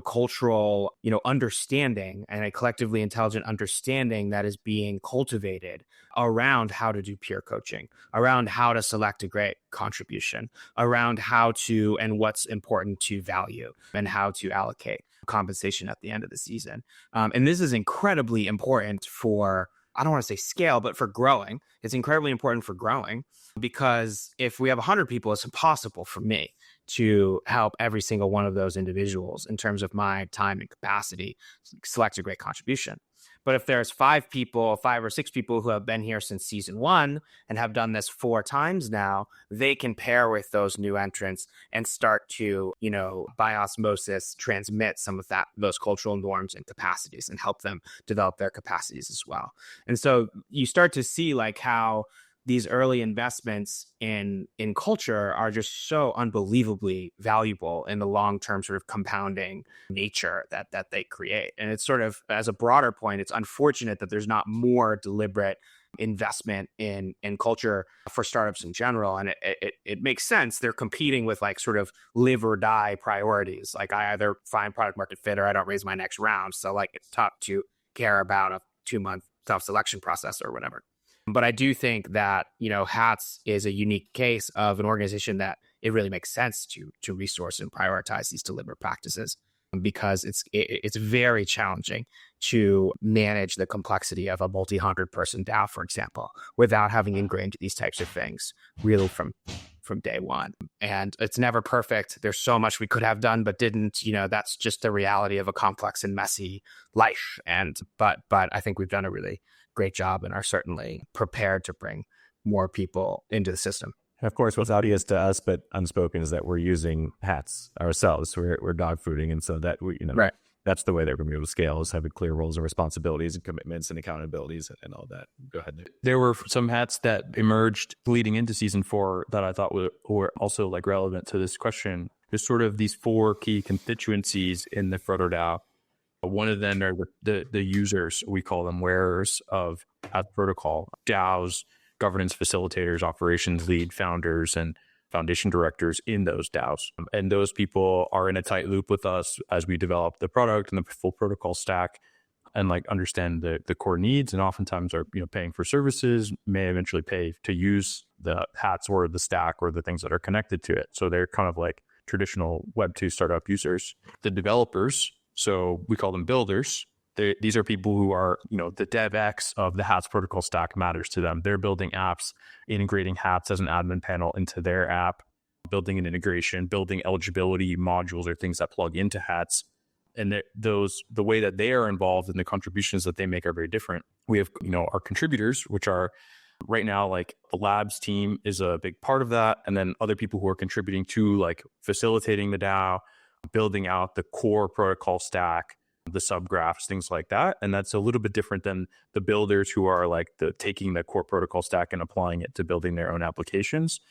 cultural, understanding and a collectively intelligent understanding that is being cultivated around how to do peer coaching, around how to select a great contribution, around how to and what's important to value and how to allocate compensation at the end of the season. And this is incredibly important for, I don't want to say scale, but for growing. It's incredibly important for growing, because if we have 100 people, it's impossible for me to help every single one of those individuals in terms of my time and capacity select a great contribution. But if there's 5 or 6 people who have been here since season 1 and have done this 4 times now, they can pair with those new entrants and start to, by osmosis, transmit some of those cultural norms and capacities and help them develop their capacities as well. And so you start to see like how these early investments in culture are just so unbelievably valuable in the long-term sort of compounding nature that they create. And it's sort of, as a broader point, it's unfortunate that there's not more deliberate investment in culture for startups in general. And it makes sense. They're competing with like sort of live or die priorities. Like, I either find product market fit or I don't raise my next round. So like, it's tough to care about a 2-month self-selection process or whatever. But I do think that, Hats is a unique case of an organization that it really makes sense to resource and prioritize these deliberate practices, because it's very challenging to manage the complexity of a multi-100-person DAO, for example, without having ingrained these types of things really from day one. And it's never perfect. There's so much we could have done but didn't. That's just the reality of a complex and messy life. But I think we've done a really great job and are certainly prepared to bring more people into the system. And of course, what's obvious to us but unspoken is that we're using hats ourselves. We're dog fooding, and so that right. That's the way that we're going to be able to scale, is having clear roles and responsibilities and commitments and accountabilities and all that. Go ahead, Nick. There were some hats that emerged leading into season 4 that I thought were also like relevant to this question. There's sort of these 4 key constituencies in the Frodo DAO. One of them are the users. We call them wearers of Hats protocol. DAOs, governance facilitators, operations lead, founders, and foundation directors in those DAOs. And those people are in a tight loop with us as we develop the product and the full protocol stack, and like understand the core needs, and oftentimes are paying for services, may eventually pay to use the hats or the stack or the things that are connected to it. So they're kind of like traditional Web2 startup users. The developers, so we call them builders. These are people who are, the DevX of the Hats protocol stack matters to them. They're building apps, integrating Hats as an admin panel into their app, building an integration, building eligibility modules or things that plug into Hats. And the way that they are involved in the contributions that they make are very different. We have, our contributors, which are right now, like the labs team is a big part of that. And then other people who are contributing to like facilitating the DAO, building out the core protocol stack, the subgraphs, things like that. And that's a little bit different than the builders who are like taking the core protocol stack and applying it to building their own applications.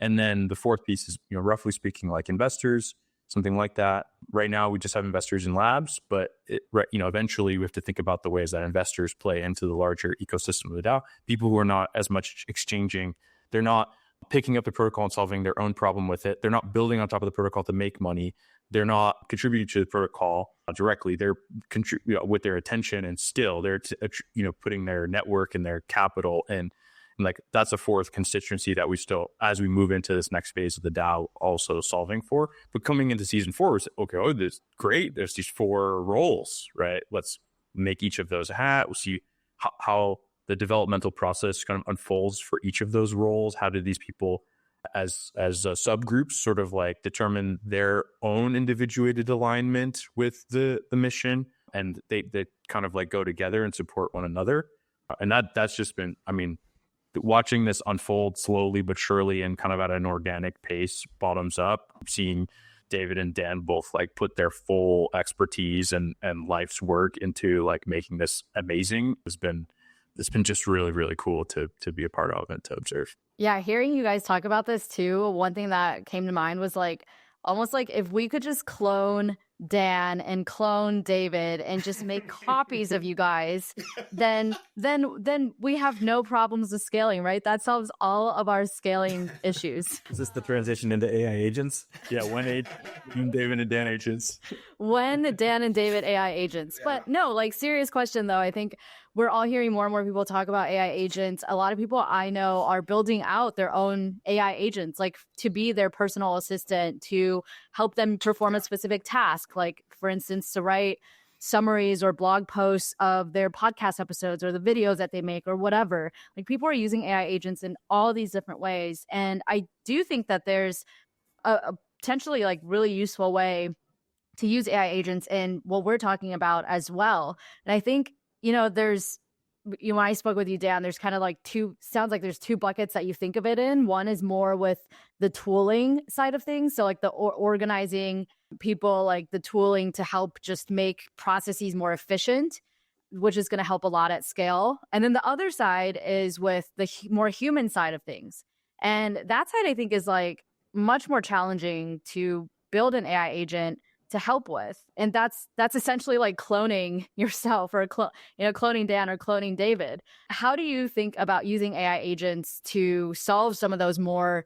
And then the fourth piece is, roughly speaking, like investors, something like that. Right now, we just have investors in labs, but eventually we have to think about the ways that investors play into the larger ecosystem of the DAO. People who are not as much exchanging, they're not picking up the protocol and solving their own problem with it. They're not building on top of the protocol to make money. They're not contributing to the protocol directly. They're with their attention, and still they're putting their network and their capital in. And like that's a fourth constituency that we still, as we move into this next phase of the DAO, also solving for. But coming into season 4, it's okay. This great. There's these 4 roles, right? Let's make each of those a hat. We'll see how the developmental process kind of unfolds for each of those roles. How do these people, as subgroups, sort of like determine their own individuated alignment with the mission, and they kind of like go together and support one another. And that's just been, watching this unfold slowly but surely and kind of at an organic pace, bottoms up, seeing David and Dan both like put their full expertise and life's work into like making this amazing. It's been just really, really cool to be a part of and to observe. Yeah, hearing you guys talk about this too, one thing that came to mind was like almost like if we could just clone Dan and clone David and just make copies of you guys, then we have no problems with scaling, right? That solves all of our scaling issues. Is this the transition into AI agents? Yeah, David and Dan agents. When Dan and David AI agents. But no, like, serious question though. I think we're all hearing more and more people talk about AI agents. A lot of people I know are building out their own AI agents, like to be their personal assistant, to help them perform a specific task. Like, for instance, to write summaries or blog posts of their podcast episodes or the videos that they make or whatever. Like, people are using AI agents in all these different ways. And I do think that there's a potentially like really useful way to use AI agents in what we're talking about as well. And I think, there's, when I spoke with you, Dan, there's kind of like sounds like there's two buckets that you think of it in. One is more with the tooling side of things. So like the organizing people, like the tooling to help just make processes more efficient, which is going to help a lot at scale. And then the other side is with the more human side of things. And that side, I think, is like much more challenging to build an AI agent to help with. And that's essentially like cloning yourself, or cloning Dan or cloning David. How do you think about using AI agents to solve some of those more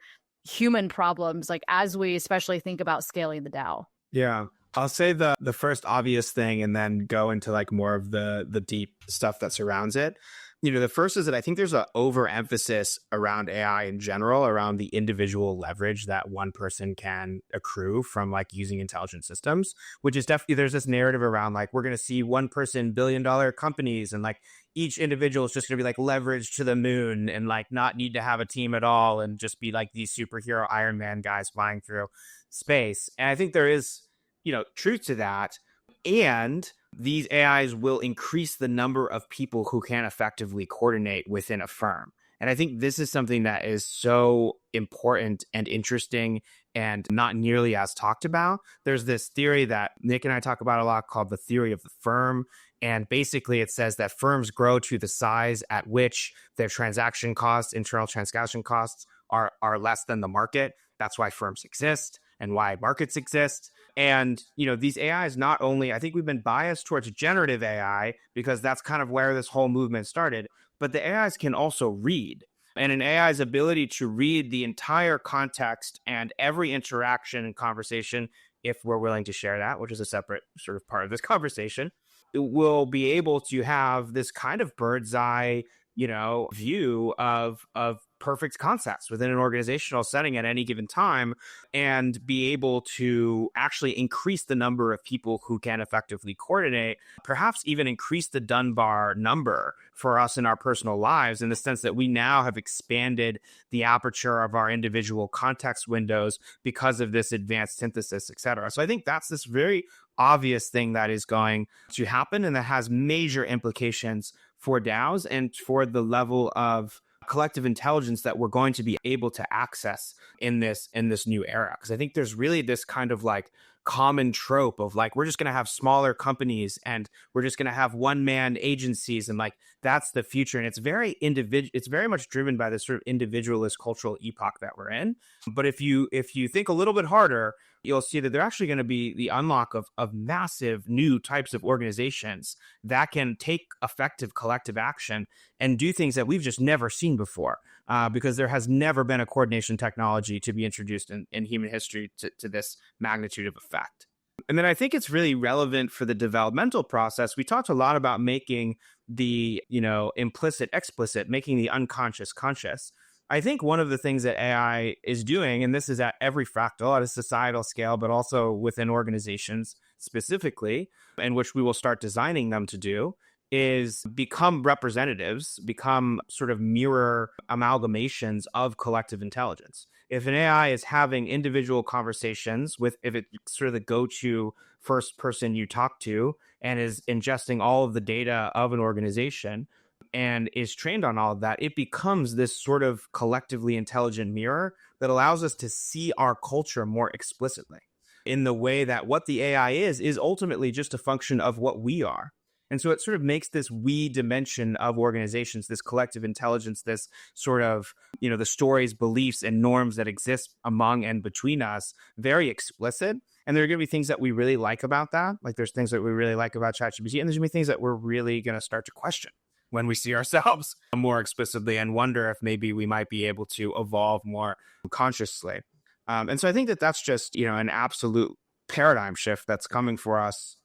human problems, like as we especially think about scaling the DAO? Yeah. I'll say the first obvious thing and then go into like more of the deep stuff that surrounds it. The first is that I think there's an overemphasis around AI in general, around the individual leverage that one person can accrue from like using intelligent systems, which is definitely, there's this narrative around like, we're going to see one person billion-dollar companies, and like each individual is just going to be like leveraged to the moon and like not need to have a team at all and just be like these superhero Iron Man guys flying through space. And I think there is, truth to that. And these AIs will increase the number of people who can effectively coordinate within a firm. And I think this is something that is so important and interesting and not nearly as talked about. There's this theory that Nick and I talk about a lot called the theory of the firm. And basically it says that firms grow to the size at which their transaction costs, internal transaction costs, are less than the market. That's why firms exist and why markets exist. And, these AIs not only, I think we've been biased towards generative AI because that's kind of where this whole movement started, but the AIs can also read. And an AI's ability to read the entire context and every interaction and conversation, if we're willing to share that, which is a separate sort of part of this conversation, it will be able to have this kind of bird's eye, view of perfect concepts within an organizational setting at any given time, and be able to actually increase the number of people who can effectively coordinate, perhaps even increase the Dunbar number for us in our personal lives, in the sense that we now have expanded the aperture of our individual context windows because of this advanced synthesis, et cetera. So I think that's this very obvious thing that is going to happen, and that has major implications for DAOs and for the level of collective intelligence that we're going to be able to access in this new era. Because I think there's really this kind of like common trope of like, we're just going to have smaller companies and we're just going to have one-man agencies, and like that's the future. And it's very it's very much driven by this sort of individualist cultural epoch that we're in. But if you think a little bit harder, you'll see that they're actually going to be the unlock of massive new types of organizations that can take effective collective action and do things that we've just never seen before, because there has never been a coordination technology to be introduced in human history to this magnitude of effect. And then I think it's really relevant for the developmental process. We talked a lot about making the, implicit explicit, making the unconscious conscious. I think one of the things that AI is doing, and this is at every fractal, at a societal scale, but also within organizations specifically, and which we will start designing them to do, is become representatives, become sort of mirror amalgamations of collective intelligence. If an AI is having individual conversations if it's sort of the go-to first person you talk to and is ingesting all of the data of an organization and is trained on all of that, it becomes this sort of collectively intelligent mirror that allows us to see our culture more explicitly, in the way that what the AI is ultimately just a function of what we are. And so it sort of makes this we dimension of organizations, this collective intelligence, this sort of, the stories, beliefs, and norms that exist among and between us very explicit. And there are going to be things that we really like about that. Like there's things that we really like about ChatGPT, and there's going to be things that we're really going to start to question when we see ourselves more explicitly and wonder if maybe we might be able to evolve more consciously. And so I think that that's just, an absolute paradigm shift that's coming for us,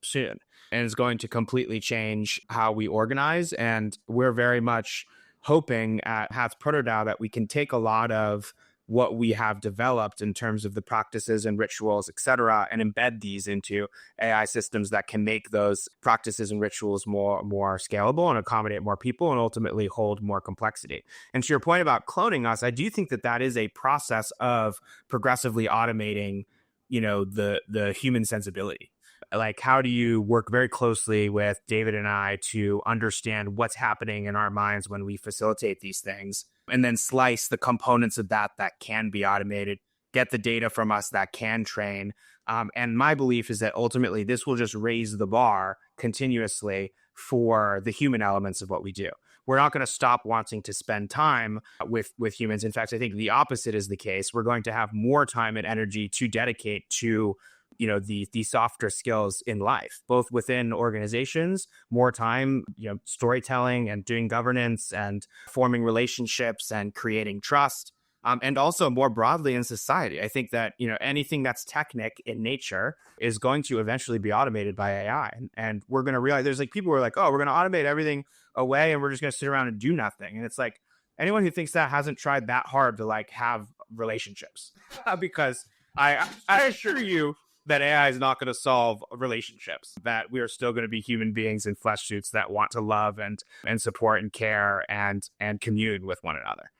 soon, and is going to completely change how we organize. And we're very much hoping at Hats ProtoDAO that we can take a lot of what we have developed in terms of the practices and rituals, et cetera, and embed these into AI systems that can make those practices and rituals more scalable and accommodate more people and ultimately hold more complexity. And to your point about cloning us, I do think that that is a process of progressively automating, the human sensibility. Like, how do you work very closely with David and I to understand what's happening in our minds when we facilitate these things, and then slice the components of that can be automated, get the data from us that can train. And my belief is that ultimately this will just raise the bar continuously for the human elements of what we do. We're not going to stop wanting to spend time with humans. In fact, I think the opposite is the case. We're going to have more time and energy to dedicate to the softer skills in life, both within organizations, more time, storytelling and doing governance and forming relationships and creating trust, and also more broadly in society. I think that, anything that's technic in nature is going to eventually be automated by AI. And we're going to realize there's people who are like, oh, we're going to automate everything away and we're just going to sit around and do nothing. And it's like, anyone who thinks that hasn't tried that hard to have relationships because I assure you that AI is not going to solve relationships, that we are still going to be human beings in flesh suits that want to love and support and care and commune with one another.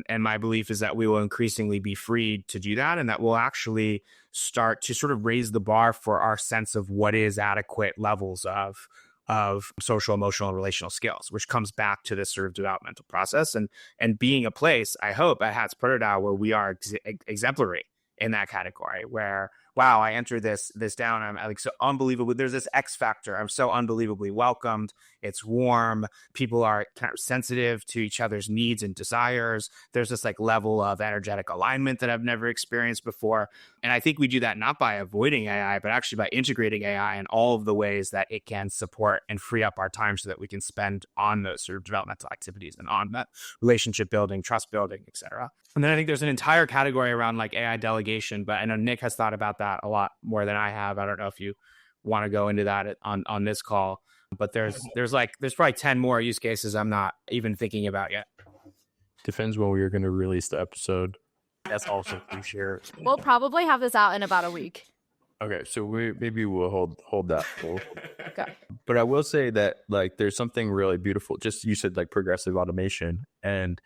And my belief is that we will increasingly be freed to do that, and that we'll actually start to sort of raise the bar for our sense of what is adequate levels of social, emotional, and relational skills, which comes back to this sort of developmental process and being a place, I hope, at Hats ProtoDAO where we are exemplary in that category, where, wow, I enter this down, I'm like so unbelievable. There's this X factor. I'm so unbelievably welcomed. It's warm. People are kind of sensitive to each other's needs and desires. There's this level of energetic alignment that I've never experienced before. And I think we do that not by avoiding AI, but actually by integrating AI in all of the ways that it can support and free up our time so that we can spend on those sort of developmental activities and on that relationship building, trust building, et cetera. And then I think there's an entire category around AI delegation, but I know Nick has thought about that a lot more than I have. I don't know if you want to go into that on this call, but there's probably 10 more use cases I'm not even thinking about yet. Depends when we are going to release the episode. That's also for sure. We'll probably have this out in about a week. Okay, so maybe we'll hold that full. Okay. But I will say that there's something really beautiful. Just you said progressive automation, and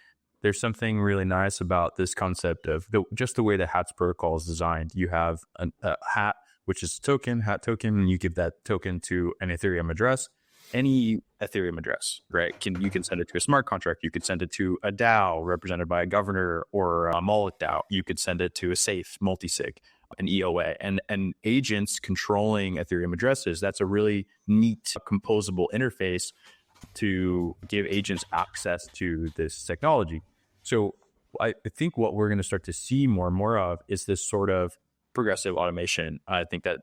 there's something really nice about this concept of just the way the Hats protocol is designed. You have a hat, which is hat token, and you give that token to an Ethereum address, any Ethereum address, right? You can send it to a smart contract. You could send it to a DAO represented by a governor or a mullet DAO. You could send it to a safe multisig, an EOA, and agents controlling Ethereum addresses. That's a really neat composable interface to give agents access to this technology. So I think what we're going to start to see more and more of is this sort of progressive automation. I think that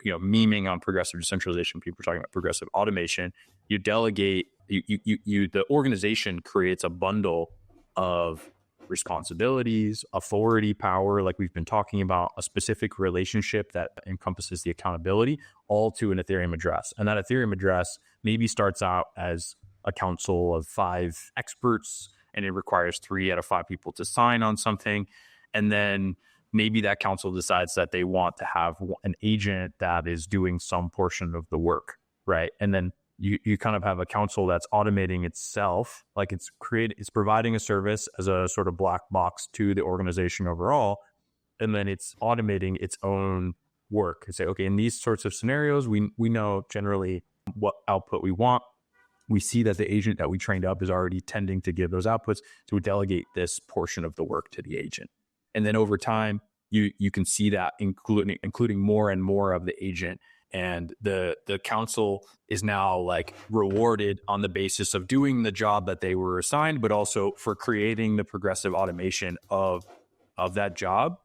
memeing on progressive decentralization, people are talking about progressive automation. You delegate, the organization creates a bundle of responsibilities, authority, power, like we've been talking about, a specific relationship that encompasses the accountability, all to an Ethereum address. And that Ethereum address maybe starts out as a council of 5 experts, and it requires 3 out of 5 people to sign on something. And then maybe that council decides that they want to have an agent that is doing some portion of the work, right? And then you kind of have a council that's automating itself, it's providing a service as a sort of black box to the organization overall, and then it's automating its own work. And say, okay, in these sorts of scenarios, we know generally what output we want. We see that the agent that we trained up is already tending to give those outputs, so we delegate this portion of the work to the agent. And then over time, you can see that including more and more of the agent, and the council is now rewarded on the basis of doing the job that they were assigned, but also for creating the progressive automation of that job.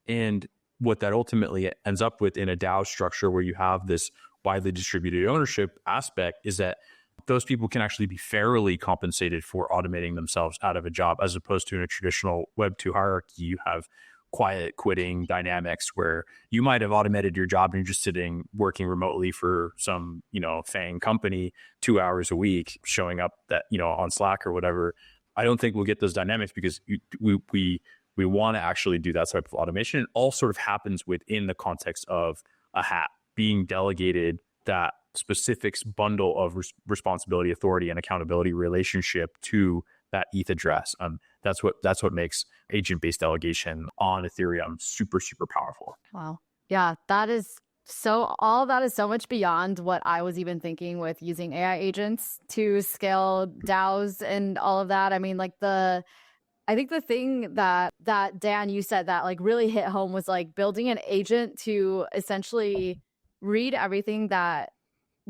And what that ultimately ends up with in a DAO structure where you have this widely distributed ownership aspect is that those people can actually be fairly compensated for automating themselves out of a job, as opposed to in a traditional Web2 hierarchy, you have quiet quitting dynamics where you might have automated your job and you're just sitting working remotely for some, FANG company 2 hours a week, showing up that, on Slack or whatever. I don't think we'll get those dynamics because we want to actually do that type of automation. It all sort of happens within the context of a hat being delegated that specific bundle of responsibility, authority, and accountability relationship to that ETH address. That's what makes agent-based delegation on Ethereum super, super powerful. Wow. Yeah, all that is so much beyond what I was even thinking with using AI agents to scale DAOs and all of that. I mean, I think the thing that Dan, you said that really hit home was building an agent to essentially read everything that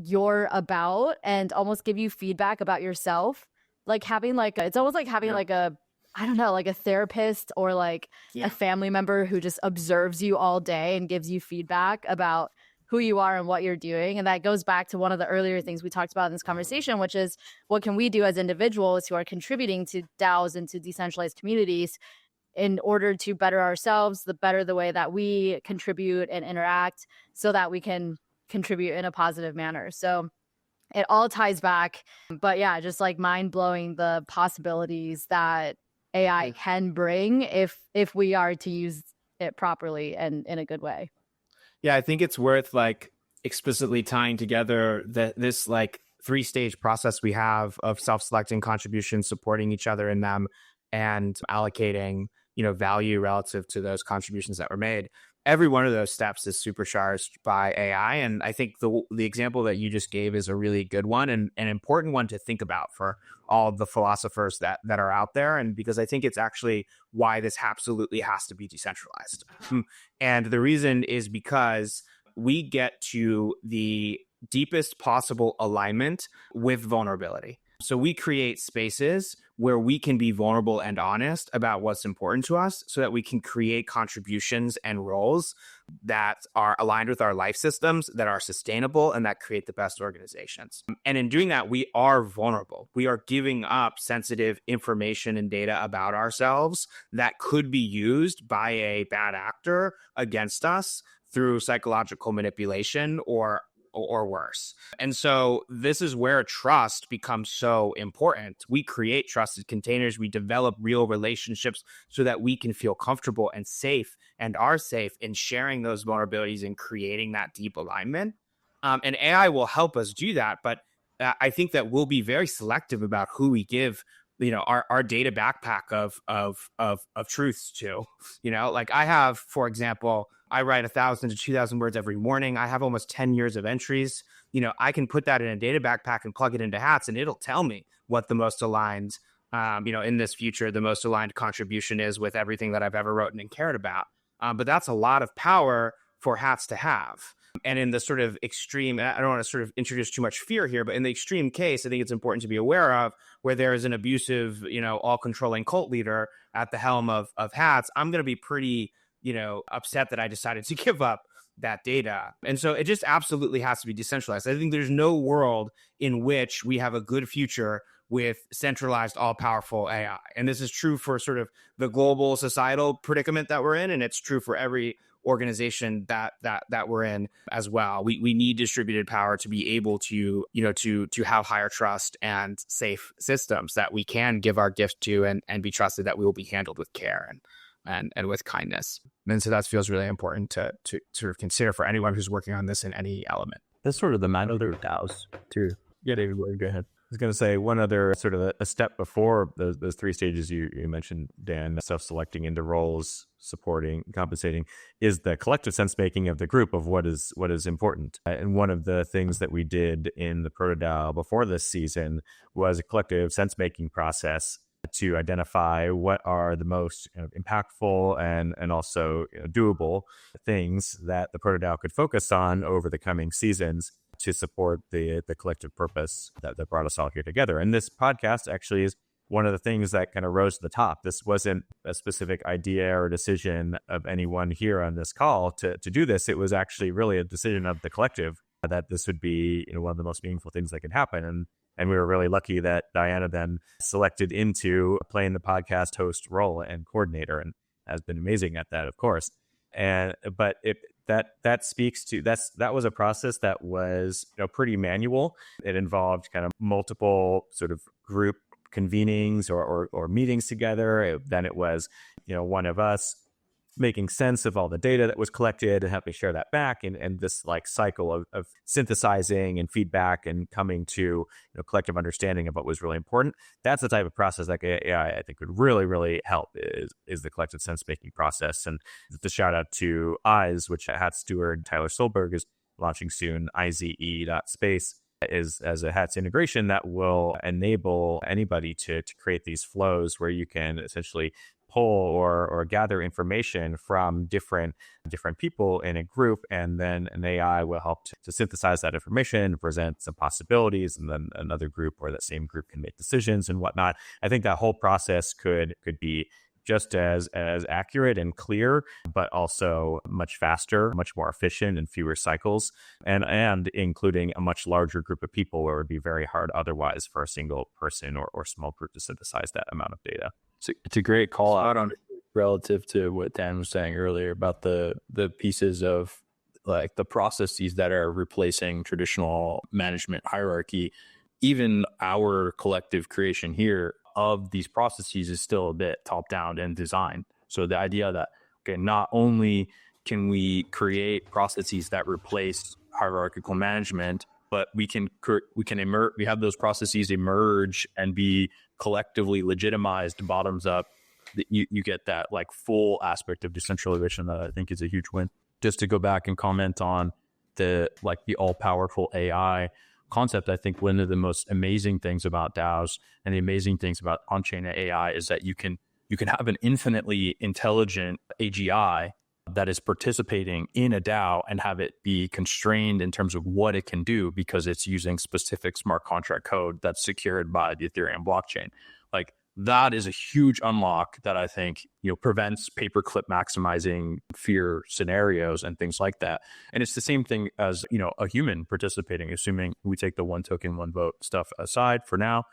you're about and almost give you feedback about yourself. Having it's almost like having a therapist or a family member who just observes you all day and gives you feedback about who you are and what you're doing. And that goes back to one of the earlier things we talked about in this conversation, which is what can we do as individuals who are contributing to DAOs and to decentralized communities in order to better ourselves, the way that we contribute and interact so that we can contribute in a positive manner. So it all ties back, but yeah, just mind-blowing the possibilities that AI can bring if we are to use it properly and in a good way. Yeah, I think it's worth explicitly tying together this 3-stage process we have of self-selecting contributions, supporting each other in them, and allocating value relative to those contributions that were made. Every one of those steps is supercharged by AI. And I think the example that you just gave is a really good one and an important one to think about for all of the philosophers that are out there. And because I think it's actually why this absolutely has to be decentralized. And the reason is because we get to the deepest possible alignment with vulnerability. So we create spaces where we can be vulnerable and honest about what's important to us so that we can create contributions and roles that are aligned with our life systems, that are sustainable, and that create the best organizations. And in doing that, we are vulnerable. We are giving up sensitive information and data about ourselves that could be used by a bad actor against us through psychological manipulation or worse. And so this is where trust becomes so important. We create trusted containers. We develop real relationships so that we can feel comfortable and safe and are safe in sharing those vulnerabilities and creating that deep alignment. And AI will help us do that. But I think that we'll be very selective about who we give our data backpack of truths to. I have, for example, I write 1,000 to 2,000 words every morning. I have almost 10 years of entries. I can put that in a data backpack and plug it into Hats, and it'll tell me what the most aligned, in this future, the most aligned contribution is with everything that I've ever written and cared about. But that's a lot of power for Hats to have. And in the sort of extreme, I don't want to sort of introduce too much fear here, but in the extreme case, I think it's important to be aware of where there is an abusive, all-controlling cult leader at the helm of Hats. I'm going to be pretty upset that I decided to give up that data. And so it just absolutely has to be decentralized. I think there's no world in which we have a good future with centralized, all-powerful AI. And this is true for sort of the global societal predicament that we're in, and it's true for every organization that we're in as well. We need distributed power to be able to have higher trust and safe systems that we can give our gift to and be trusted that we will be handled with care and with kindness. And so that feels really important to sort of consider for anyone who's working on this in any element. That's sort of the mandate of DAOs too. Yeah, David, go ahead. I was going to say one other sort of a step before those 3 stages you mentioned, Dan, self-selecting into roles, supporting, compensating, is the collective sense-making of the group of what is important. And one of the things that we did in the ProtoDAO before this season was a collective sense-making process to identify what are the most impactful and also doable things that the ProtoDAO could focus on over the coming seasons to support the collective purpose that brought us all here together. And this podcast actually is one of the things that kind of rose to the top. This wasn't a specific idea or decision of anyone here on this call to do this. It was actually really a decision of the collective that this would be, one of the most meaningful things that could happen. And we were really lucky that Diana then selected into playing the podcast host role and coordinator, and has been amazing at that, of course. But that speaks to that was a process that was pretty manual. It involved kind of multiple sort of group convenings or meetings together. Then it was one of us making sense of all the data that was collected and helping share that back, and this like cycle of synthesizing and feedback and coming to collective understanding of what was really important. That's the type of process that AI I think would really, really help, is the collective sense making process. And the shout out to Eyes, which Hat Steward Tyler Solberg is launching soon, IZE.space, is as a HATS integration that will enable anybody to create these flows where you can essentially pull or gather information from different people in a group, and then an AI will help to synthesize that information, present some possibilities, and then another group or that same group can make decisions and whatnot. I think that whole process could be just as accurate and clear, but also much faster, much more efficient, and fewer cycles, and including a much larger group of people where it would be very hard otherwise for a single person or small group to synthesize that amount of data. It's a great call out on relative to what Dan was saying earlier about the pieces of like the processes that are replacing traditional management hierarchy. Even our collective creation here of these processes is still a bit top down and designed. So the idea that, okay, not only can we create processes that replace hierarchical management, but we have those processes emerge and be collectively legitimized bottoms up. You get that like full aspect of decentralization that I think is a huge win. Just to go back and comment on the all powerful AI concept, I think one of the most amazing things about DAOs and the amazing things about on-chain AI is that you can have an infinitely intelligent AGI that is participating in a DAO and have it be constrained in terms of what it can do because it's using specific smart contract code that's secured by the Ethereum blockchain. Like that is a huge unlock that I think prevents paperclip maximizing fear scenarios and things like that. And it's the same thing as a human participating, assuming we take the one token, one vote stuff aside for now.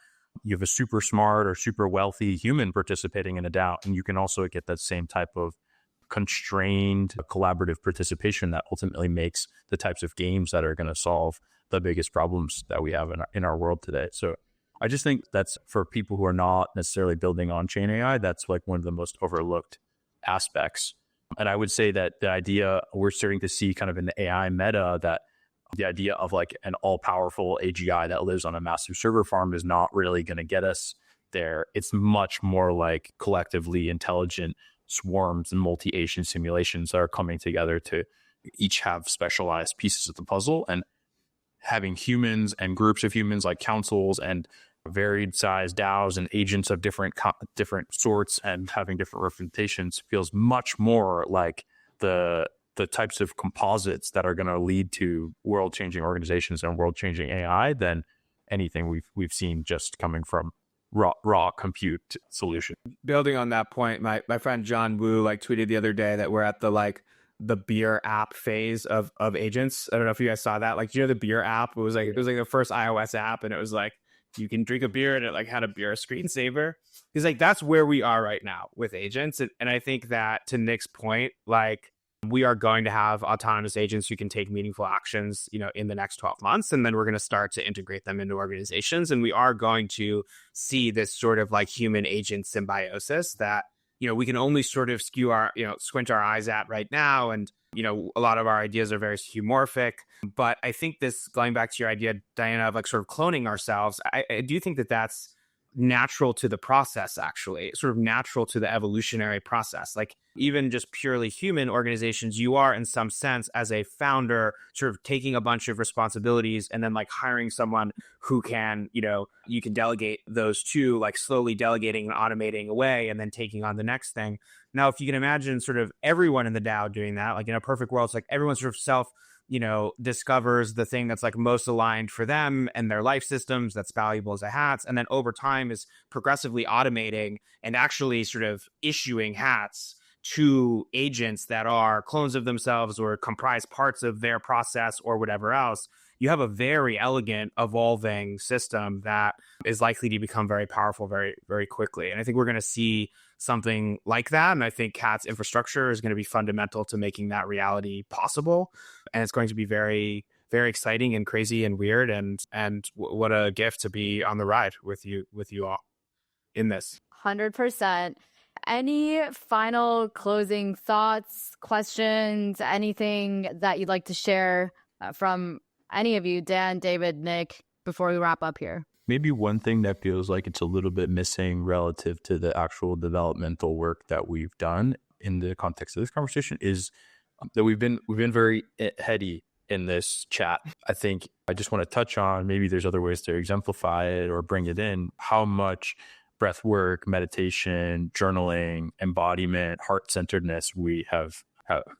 You have a super smart or super wealthy human participating in a DAO, and you can also get that same type of constrained collaborative participation that ultimately makes the types of games that are going to solve the biggest problems that we have in our world today. So I just think that's for people who are not necessarily building on-chain AI, that's like one of the most overlooked aspects. And I would say that the idea we're starting to see kind of in the AI meta, that the idea of like an all-powerful AGI that lives on a massive server farm is not really going to get us there. It's much more like collectively intelligent swarms and multi-agent simulations that are coming together to each have specialized pieces of the puzzle, and having humans and groups of humans like councils and varied size DAOs and agents of different sorts and having different representations feels much more like the types of composites that are going to lead to world-changing organizations and world-changing AI than anything we've seen just coming from raw compute solution. Building on that point, my friend John Woo tweeted the other day that we're at the beer app phase of agents. I don't know if you guys saw that. The beer app, it was like the first iOS app, and it was like you can drink a beer, and it had a beer screensaver. Because that's where we are right now with agents, and I think that to Nick's point, we are going to have autonomous agents who can take meaningful actions, in the next 12 months. And then we're going to start to integrate them into organizations. And we are going to see this sort of human agent symbiosis that, we can only sort of squint our eyes at right now. And, a lot of our ideas are very skeuomorphic. But I think this, going back to your idea, Diana, of sort of cloning ourselves, I do think that that's natural to the process, actually, sort of natural to the evolutionary process. Even just purely human organizations, you are in some sense as a founder sort of taking a bunch of responsibilities and then hiring someone who can, you can delegate those to, slowly delegating and automating away and then taking on the next thing. Now, if you can imagine sort of everyone in the DAO doing that, in a perfect world, it's everyone's sort of discovers the thing that's like most aligned for them and their life systems that's valuable as a hats. And then over time is progressively automating and actually sort of issuing hats to agents that are clones of themselves or comprise parts of their process or whatever else. You have a very elegant, evolving system that is likely to become very powerful very, very quickly. And I think we're going to see something like that. And I think CAT's infrastructure is going to be fundamental to making that reality possible. And it's going to be very, very exciting and crazy and weird. And what a gift to be on the ride with you all in this. 100%. Any final closing thoughts, questions, anything that you'd like to share from any of you, Dan, David, Nick, before we wrap up here? Maybe one thing that feels like it's a little bit missing relative to the actual developmental work that we've done in the context of this conversation is that we've been very heady in this chat. I think I just want to touch on, maybe there's other ways to exemplify it or bring it in, how much breath work, meditation, journaling, embodiment, heart-centeredness we have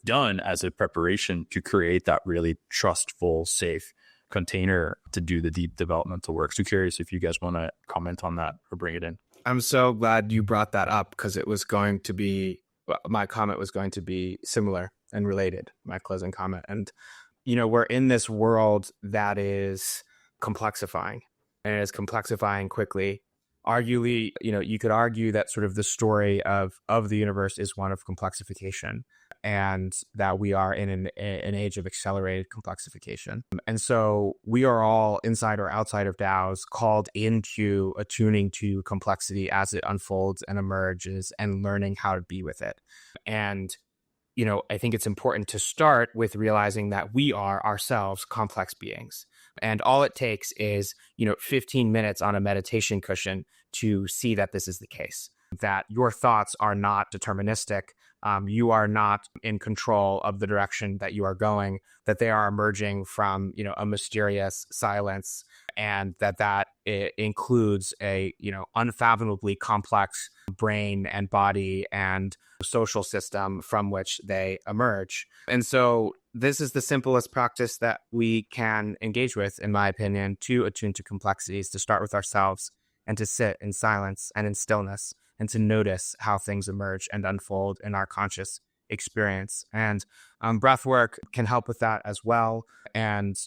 done as a preparation to create that really trustful, safe container to do the deep developmental work. So curious if you guys want to comment on that or bring it in. I'm so glad you brought that up because it was going to be, my comment was going to be similar and related, my closing comment. And, we're in this world that is complexifying, and it is complexifying quickly. Arguably, you could argue that sort of the story of the universe is one of complexification, and that we are in an age of accelerated complexification. And so we are all, inside or outside of DAOs, called into attuning to complexity as it unfolds and emerges and learning how to be with it. And, I think it's important to start with realizing that we are ourselves complex beings. And all it takes is, 15 minutes on a meditation cushion to see that this is the case, that your thoughts are not deterministic. You are not in control of the direction that you are going, that they are emerging from, a mysterious silence, and that includes a, unfathomably complex brain and body and social system from which they emerge. And so this is the simplest practice that we can engage with, in my opinion, to attune to complexities, to start with ourselves and to sit in silence and in stillness and to notice how things emerge and unfold in our conscious experience. And breath work can help with that as well. And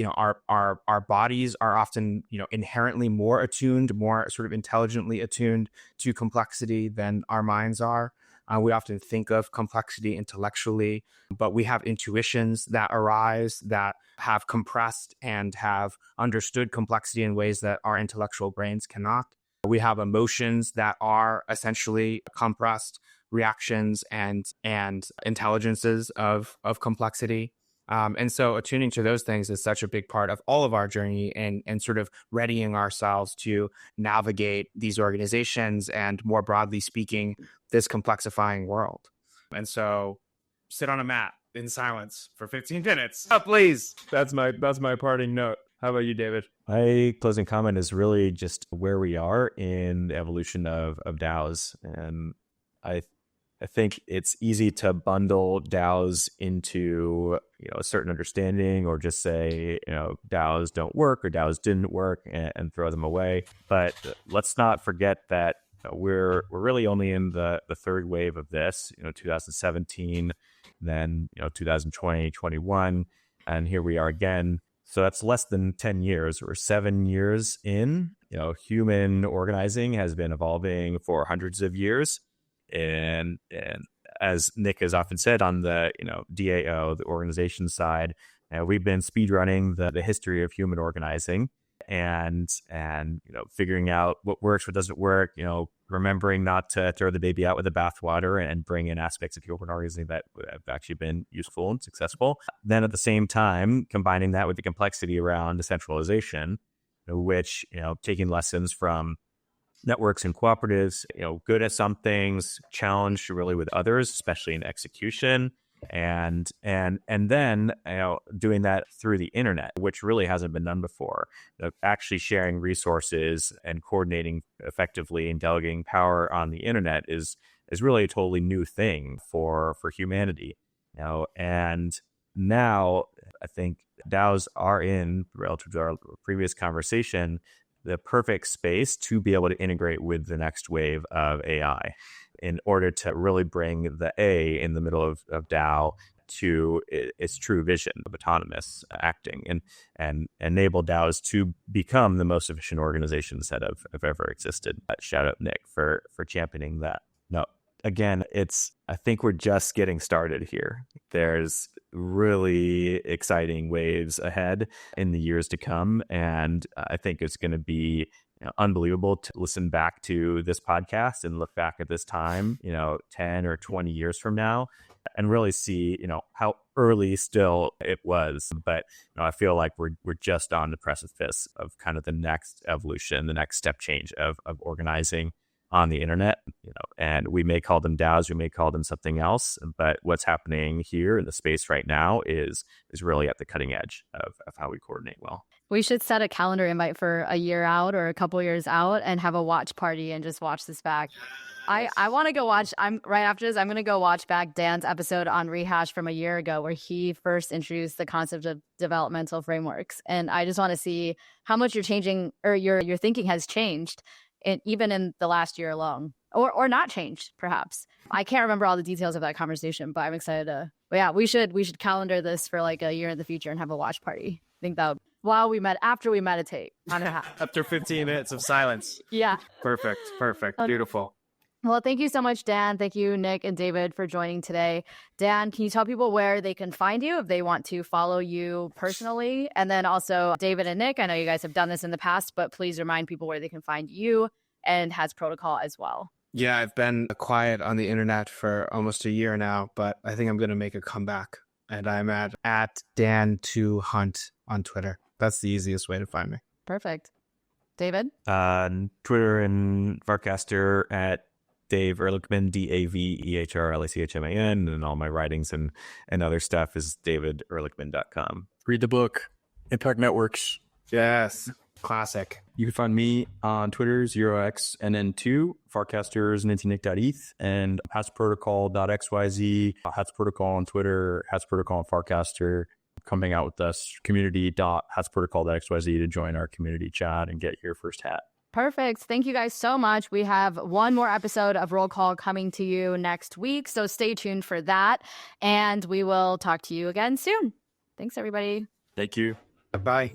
our bodies are often inherently more attuned, more sort of intelligently attuned to complexity than our minds are. We often think of complexity intellectually, but we have intuitions that arise that have compressed and have understood complexity in ways that our intellectual brains cannot. We have emotions that are essentially compressed reactions and intelligences of complexity. And so attuning to those things is such a big part of all of our journey and sort of readying ourselves to navigate these organizations and, more broadly speaking, this complexifying world. And so sit on a mat in silence for 15 minutes. Oh, please. That's my parting note. How about you, David? My closing comment is really just where we are in the evolution of DAOs. And I think it's easy to bundle DAOs into a certain understanding, or just say DAOs don't work or DAOs didn't work and throw them away. But let's not forget that we're really only in the third wave of this. 2017, then 2020, 21, and here we are again. So that's less than 10 years or 7 years in. Human organizing has been evolving for hundreds of years. And as Nick has often said on the DAO, the organization side, we've been speedrunning the history of human organizing and figuring out what works, what doesn't work, remembering not to throw the baby out with the bathwater and bring in aspects of human organizing that have actually been useful and successful. Then at the same time, combining that with the complexity around decentralization, which, taking lessons from networks and cooperatives, good at some things, challenged really with others, especially in execution, and then doing that through the internet, which really hasn't been done before. Actually sharing resources and coordinating effectively and delegating power on the internet is really a totally new thing for humanity. And now I think DAOs are in, relative to our previous conversation, the perfect space to be able to integrate with the next wave of AI in order to really bring the A in the middle of DAO to its true vision of autonomous acting and enable DAOs to become the most efficient organizations that have ever existed. Shout out Nick for championing that. No, again, I think we're just getting started here. There's really exciting waves ahead in the years to come. And I think it's going to be unbelievable to listen back to this podcast and look back at this time, 10 or 20 years from now and really see, how early still it was. But I feel like we're just on the precipice of kind of the next evolution, the next step change of organizing on the internet, and we may call them DAOs, we may call them something else, but what's happening here in the space right now is really at the cutting edge of how we coordinate well. We should set a calendar invite for a year out or a couple years out and have a watch party and just watch this back. I want to go watch. Right after this, I'm going to go watch back Dan's episode on Rehash from a year ago where he first introduced the concept of developmental frameworks. And I just want to see how much you're changing or your thinking has changed even in the last year alone or not changed, perhaps. I can't remember all the details of that conversation, but I'm excited to. But yeah, we should calendar this for like a year in the future and have a watch party. I think that after we meditate on it. After 15 minutes of silence. Yeah. Perfect. Beautiful. Well, thank you so much, Dan. Thank you, Nick and David, for joining today. Dan, can you tell people where they can find you if they want to follow you personally? And then also, David and Nick, I know you guys have done this in the past, but please remind people where they can find you and Hats Protocol as well. Yeah, I've been quiet on the internet for almost a year now, but I think I'm going to make a comeback. And I'm at Dan2Hunt on Twitter. That's the easiest way to find me. Perfect. David? Twitter and Farcaster at Dave Ehrlichman, DAVEHRLICHMAN, and all my writings and other stuff is davidehrlichman.com. Read the book, Impact Networks. Yes, classic. You can find me on Twitter, 0xNN2, Farcaster, nintinik.eth, and hatsprotocol.xyz, Hats Protocol on Twitter, Hats Protocol on Farcaster. Coming out with us, community.hatsprotocol.xyz to join our community chat and get your first hat. Perfect. Thank you guys so much. We have one more episode of Roll Call coming to you next week, so stay tuned for that. And we will talk to you again soon. Thanks, everybody. Thank you. Bye.